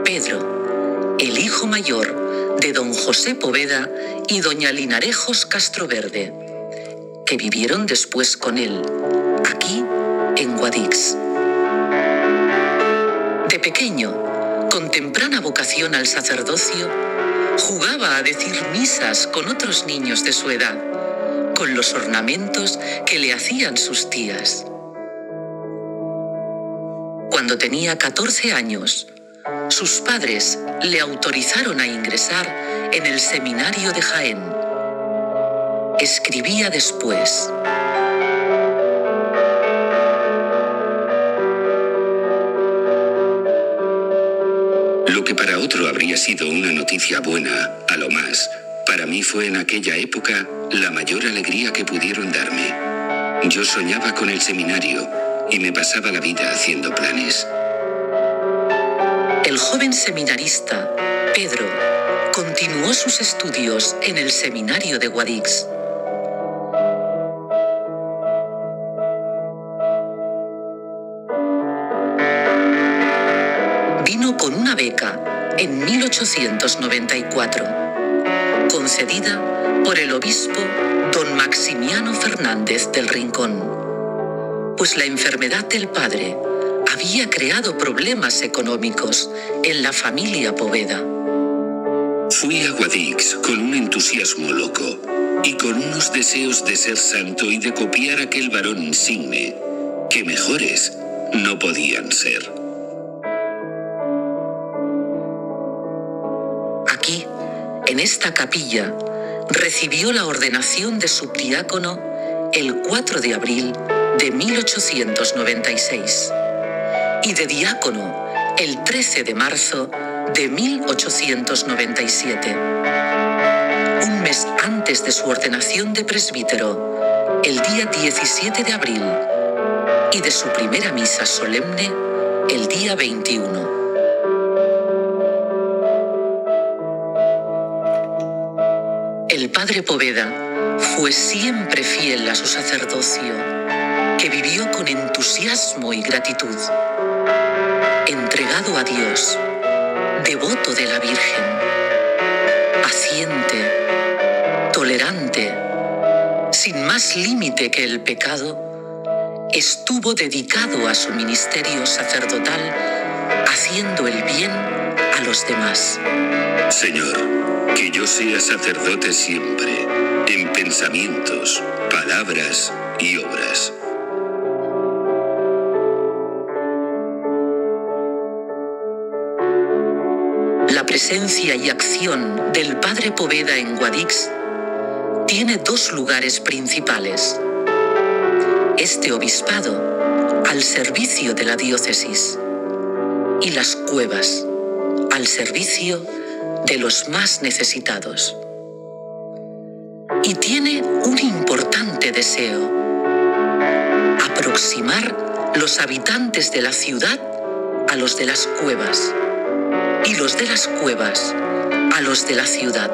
Pedro, el hijo mayor de don José Poveda y doña Linarejos Castroverde, que vivieron después con él, aquí en Guadix. De pequeño, con temprana vocación al sacerdocio, jugaba a decir misas con otros niños de su edad, con los ornamentos que le hacían sus tías. Cuando tenía 14 años, sus padres le autorizaron a ingresar en el seminario de Jaén. escribía después: Lo que para otro habría sido una noticia buena, a lo más, para mí fue en aquella época la mayor alegría que pudieron darme. Yo soñaba con el seminario y me pasaba la vida haciendo planes. El joven seminarista, Pedro, continuó sus estudios en el seminario de Guadix. Vino con una beca en 1894, concedida por el obispo don Maximiano Fernández del Rincón, pues la enfermedad del padre había creado problemas económicos en la familia Poveda. Fui a Guadix con un entusiasmo loco y con unos deseos de ser santo y de copiar a aquel varón insigne, que mejores no podían ser. Aquí, en esta capilla, recibió la ordenación de subdiácono el 4 de abril de 1896 y de diácono el 13 de marzo de 1897. Un mes antes de su ordenación de presbítero, el día 17 de abril, y de su primera misa solemne, el día 21. El padre Poveda fue siempre fiel a su sacerdocio, que vivió con entusiasmo y gratitud. Entregado a Dios, devoto de la Virgen, paciente, tolerante, sin más límite que el pecado, estuvo dedicado a su ministerio sacerdotal, haciendo el bien a los demás. Señor, que yo sea sacerdote siempre, en pensamientos, palabras y obras. La presencia y acción del padre Poveda en Guadix tiene dos lugares principales. Este obispado al servicio de la diócesis y las cuevas al servicio de los más necesitados. Y tiene un importante deseo: aproximar los habitantes de la ciudad a los de las cuevas y los de las cuevas a los de la ciudad.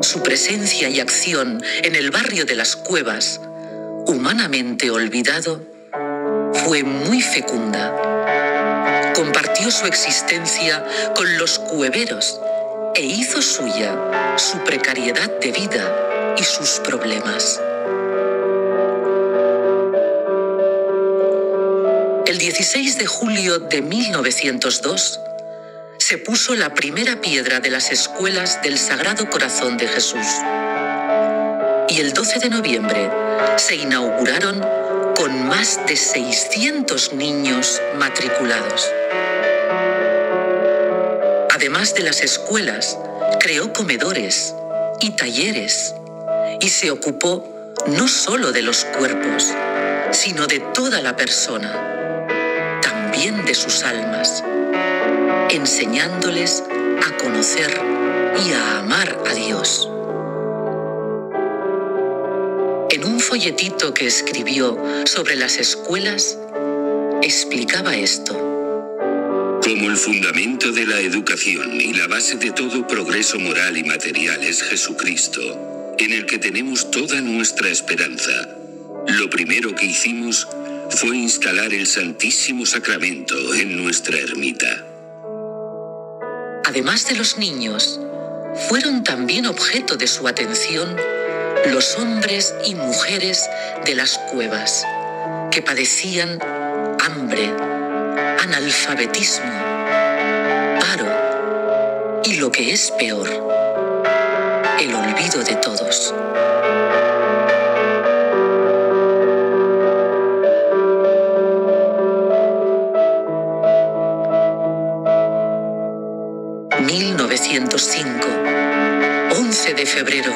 Su presencia y acción en el barrio de las Cuevas, humanamente olvidado, fue muy fecunda. Compartió su existencia con los cueveros e hizo suya su precariedad de vida y sus problemas. El 16 de julio de 1902 se puso la primera piedra de las escuelas del Sagrado Corazón de Jesús. Y el 12 de noviembre se inauguraron con más de 600 niños matriculados. Además de las escuelas, creó comedores y talleres y se ocupó no solo de los cuerpos, sino de toda la persona, también de sus almas, enseñándoles a conocer y a amar a Dios. En un folletito que escribió sobre las escuelas, explicaba esto: Como el fundamento de la educación y la base de todo progreso moral y material es Jesucristo, en el que tenemos toda nuestra esperanza, lo primero que hicimos fue instalar el Santísimo Sacramento en nuestra ermita. Además de los niños, fueron también objeto de su atención los hombres y mujeres de las cuevas, que padecían hambre, analfabetismo, paro y, lo que es peor, el olvido de todos. ...1905... 11 de febrero,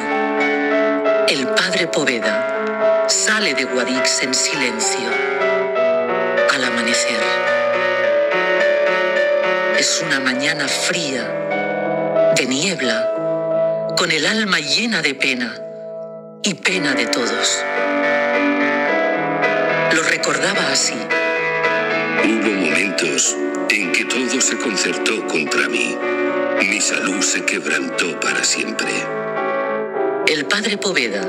el padre Poveda sale de Guadix en silencio al amanecer. Es una mañana fría, de niebla, con el alma llena de pena y pena de todos. Lo recordaba así. Hubo momentos en que todo se concertó contra mí. Mi salud se quebrantó para siempre. El padre Poveda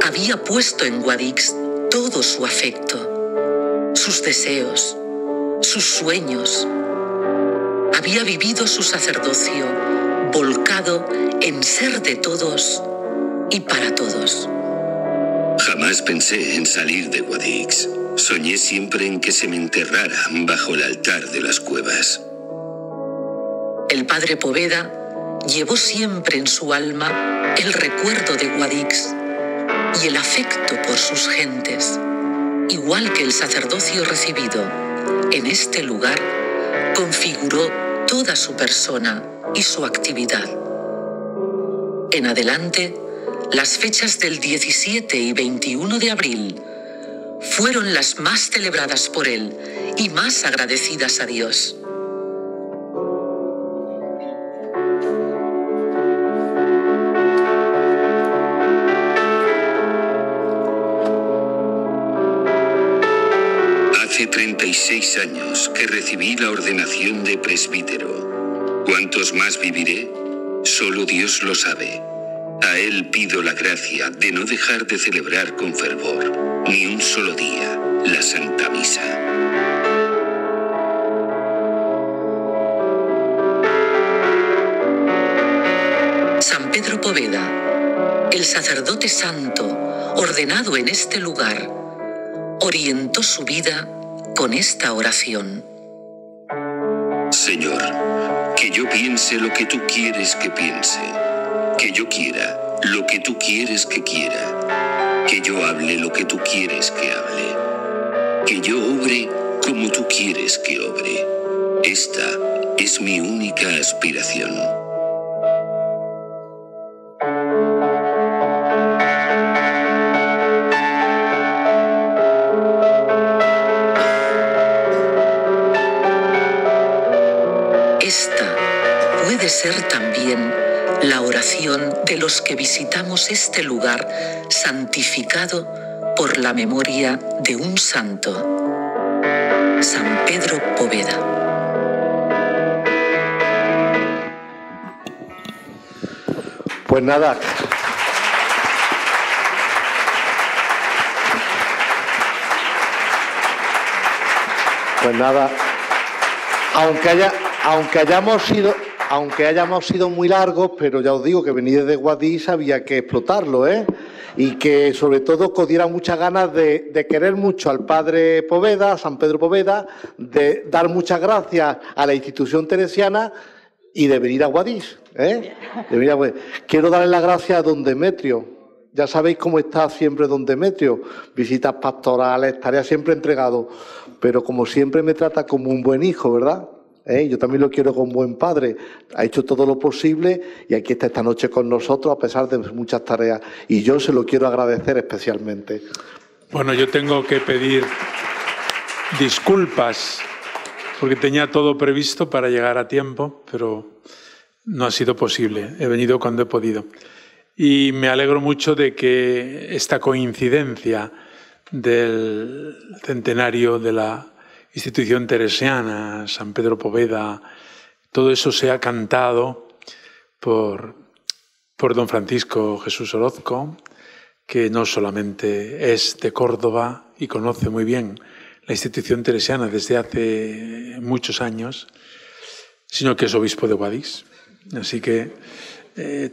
había puesto en Guadix todo su afecto, sus deseos, sus sueños. Había vivido su sacerdocio volcado en ser de todos y para todos. Jamás pensé en salir de Guadix. Soñé siempre en que se me enterrara bajo el altar de las cuevas. El padre Poveda llevó siempre en su alma el recuerdo de Guadix y el afecto por sus gentes, igual que el sacerdocio recibido en este lugar configuró toda su persona y su actividad. En adelante, las fechas del 17 y 21 de abril fueron las más celebradas por él y más agradecidas a Dios. Hace 36 años que recibí la ordenación de presbítero. ¿Cuántos más viviré? Solo Dios lo sabe. A Él pido la gracia de no dejar de celebrar con fervor ni un solo día la Santa Misa. San Pedro Poveda, el sacerdote santo ordenado en este lugar, orientó su vida con esta oración. Señor, que yo piense lo que tú quieres que piense, que yo quiera lo que tú quieres que quiera, que yo hable lo que tú quieres que hable, que yo obre como tú quieres que obre. Esta es mi única aspiración. Esta puede ser también la oración de los que visitamos este lugar santificado por la memoria de un santo, San Pedro Poveda. Pues nada. Pues nada. Aunque hayamos sido muy largos, pero ya os digo que venir desde Guadix había que explotarlo, ¿eh? Y que sobre todo que os diera muchas ganas de querer mucho al padre Poveda, a San Pedro Poveda, de dar muchas gracias a la institución teresiana y de venir a Guadix, ¿eh? Quiero darle las gracias a don Demetrio. Ya sabéis cómo está siempre don Demetrio, visitas pastorales, tareas siempre entregado, pero como siempre me trata como un buen hijo, ¿verdad? Yo también lo quiero como buen padre. Ha hecho todo lo posible y aquí está esta noche con nosotros a pesar de muchas tareas. Y yo se lo quiero agradecer especialmente. Bueno, yo tengo que pedir disculpas porque tenía todo previsto para llegar a tiempo, pero no ha sido posible. He venido cuando he podido. Y me alegro mucho de que esta coincidencia del centenario de la institución teresiana, San Pedro Poveda, todo eso se ha cantado por don Francisco Jesús Orozco, que no solamente es de Córdoba y conoce muy bien la institución teresiana desde hace muchos años, sino que es obispo de Guadix. Así que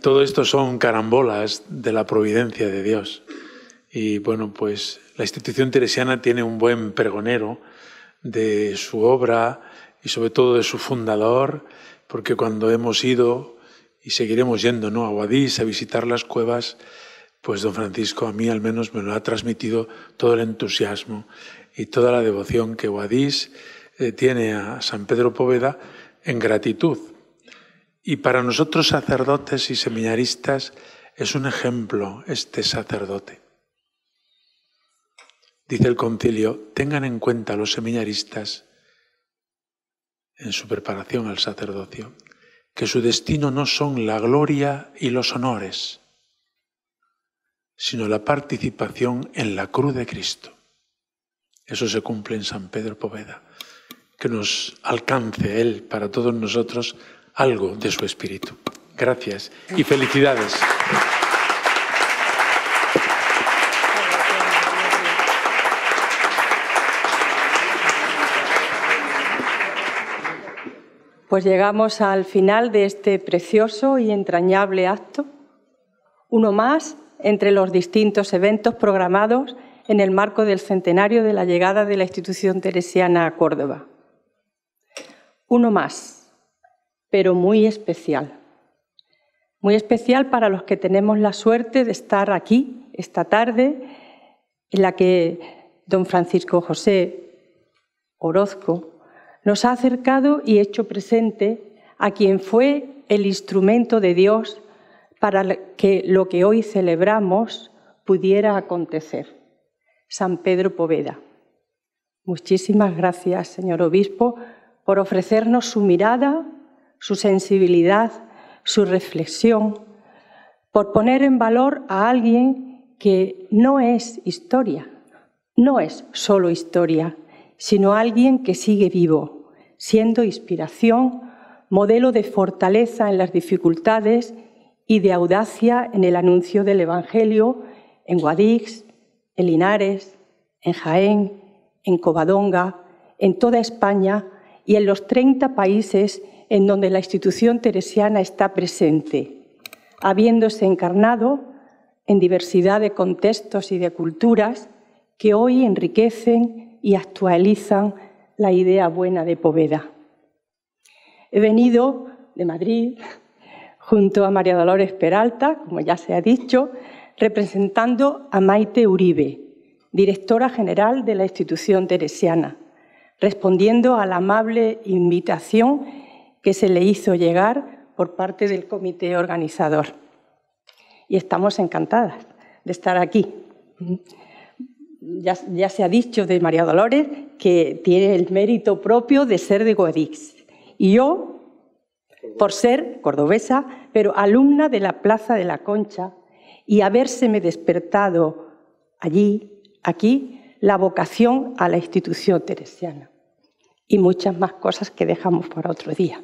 todo esto son carambolas de la providencia de Dios. Y bueno, pues la institución teresiana tiene un buen pregonero de su obra y sobre todo de su fundador, porque cuando hemos ido y seguiremos yendo, ¿no?, a Guadix a visitar las cuevas, pues don Francisco a mí al menos me lo ha transmitido todo el entusiasmo y toda la devoción que Guadix tiene a San Pedro Poveda en gratitud. Y para nosotros sacerdotes y seminaristas es un ejemplo este sacerdote. Dice el concilio, tengan en cuenta los seminaristas en su preparación al sacerdocio, que su destino no son la gloria y los honores, sino la participación en la cruz de Cristo. Eso se cumple en San Pedro Poveda. Que nos alcance Él para todos nosotros algo de su espíritu. Gracias y felicidades. Pues llegamos al final de este precioso y entrañable acto, uno más entre los distintos eventos programados en el marco del centenario de la llegada de la institución teresiana a Córdoba. Uno más, pero muy especial. Muy especial para los que tenemos la suerte de estar aquí esta tarde, en la que don Francisco José Orozco nos ha acercado y hecho presente a quien fue el instrumento de Dios para que lo que hoy celebramos pudiera acontecer. San Pedro Poveda. Muchísimas gracias, señor obispo, por ofrecernos su mirada, su sensibilidad, su reflexión, por poner en valor a alguien que no es historia, no es solo historia, sino alguien que sigue vivo, siendo inspiración, modelo de fortaleza en las dificultades y de audacia en el anuncio del Evangelio en Guadix, en Linares, en Jaén, en Covadonga, en toda España y en los 30 países en donde la institución teresiana está presente, habiéndose encarnado en diversidad de contextos y de culturas que hoy enriquecen y actualizan la idea buena de Poveda. He venido de Madrid junto a María Dolores Peralta, como ya se ha dicho, representando a Maite Uribe, directora general de la institución teresiana, respondiendo a la amable invitación que se le hizo llegar por parte del comité organizador. Y estamos encantadas de estar aquí. Ya se ha dicho de María Dolores que tiene el mérito propio de ser de Guadix. Y yo, por ser cordobesa, pero alumna de la Plaza de la Concha, y habérseme despertado aquí, la vocación a la institución teresiana. Y muchas más cosas que dejamos para otro día.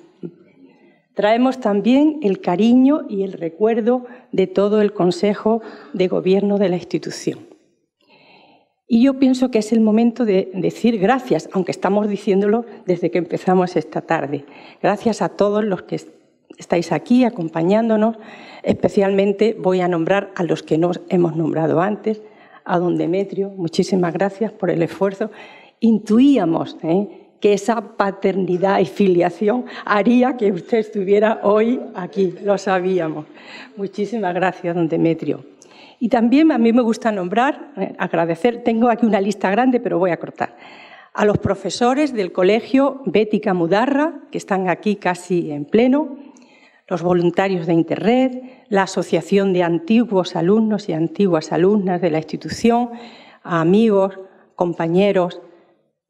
Traemos también el cariño y el recuerdo de todo el Consejo de Gobierno de la institución. Y yo pienso que es el momento de decir gracias, aunque estamos diciéndolo desde que empezamos esta tarde. Gracias a todos los que estáis aquí acompañándonos. Especialmente voy a nombrar a los que nos hemos nombrado antes, a don Demetrio. Muchísimas gracias por el esfuerzo. Intuíamos que esa paternidad y filiación haría que usted estuviera hoy aquí, lo sabíamos. Muchísimas gracias, don Demetrio. Y también a mí me gusta nombrar, agradecer, tengo aquí una lista grande, pero voy a cortar, a los profesores del Colegio Bética Mudarra, que están aquí casi en pleno, los voluntarios de Interred, la Asociación de Antiguos Alumnos y Antiguas Alumnas de la institución, a amigos, compañeros,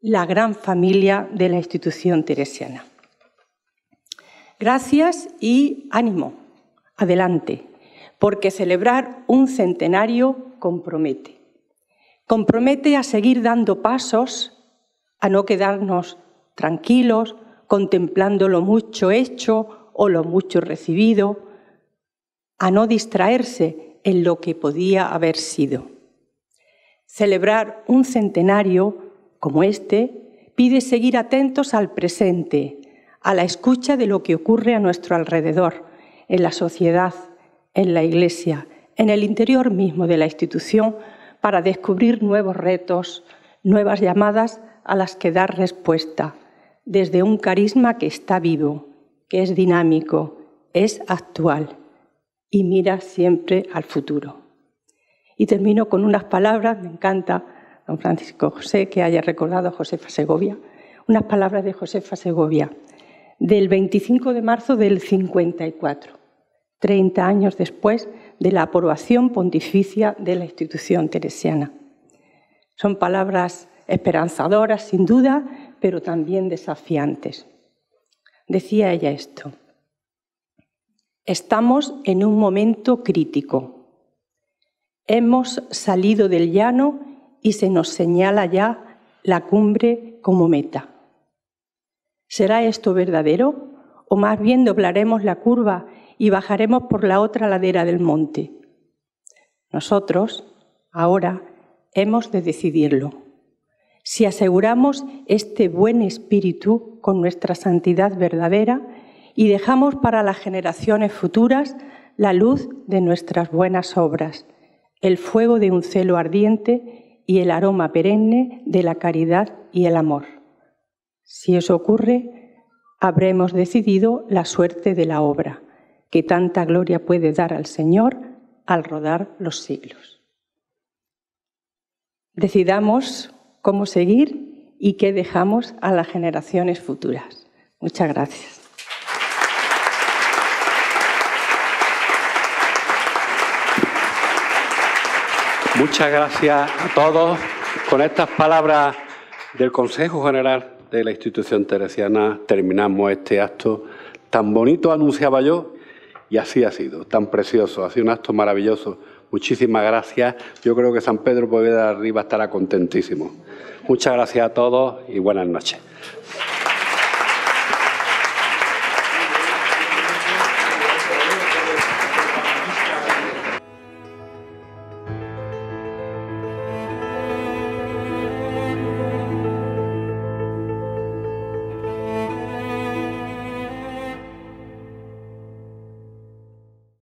la gran familia de la institución teresiana. Gracias y ánimo, adelante, porque celebrar un centenario compromete. Compromete a seguir dando pasos, a no quedarnos tranquilos, contemplando lo mucho hecho o lo mucho recibido, a no distraerse en lo que podía haber sido. Celebrar un centenario como este pide seguir atentos al presente, a la escucha de lo que ocurre a nuestro alrededor, en la sociedad, en la Iglesia, en el interior mismo de la institución, para descubrir nuevos retos, nuevas llamadas a las que dar respuesta, desde un carisma que está vivo, que es dinámico, es actual y mira siempre al futuro. Y termino con unas palabras, me encanta, don Francisco José, que haya recordado a Josefa Segovia, unas palabras de Josefa Segovia. del 25 de marzo del 54, 30 años después de la aprobación pontificia de la institución teresiana. Son palabras esperanzadoras, sin duda, pero también desafiantes. Decía ella esto: estamos en un momento crítico. Hemos salido del llano y se nos señala ya la cumbre como meta. ¿Será esto verdadero? ¿O más bien doblaremos la curva y bajaremos por la otra ladera del monte? Nosotros, ahora, hemos de decidirlo. Si aseguramos este buen espíritu con nuestra santidad verdadera y dejamos para las generaciones futuras la luz de nuestras buenas obras, el fuego de un celo ardiente y el aroma perenne de la caridad y el amor. Si eso ocurre, habremos decidido la suerte de la obra, que tanta gloria puede dar al Señor al rodar los siglos. Decidamos cómo seguir y qué dejamos a las generaciones futuras. Muchas gracias. Muchas gracias a todos. Con estas palabras del Consejo General de la Institución Teresiana terminamos este acto. Tan bonito anunciaba yo y así ha sido, tan precioso, ha sido un acto maravilloso. Muchísimas gracias. Yo creo que San Pedro Poveda de arriba estará contentísimo. Muchas gracias a todos y buenas noches.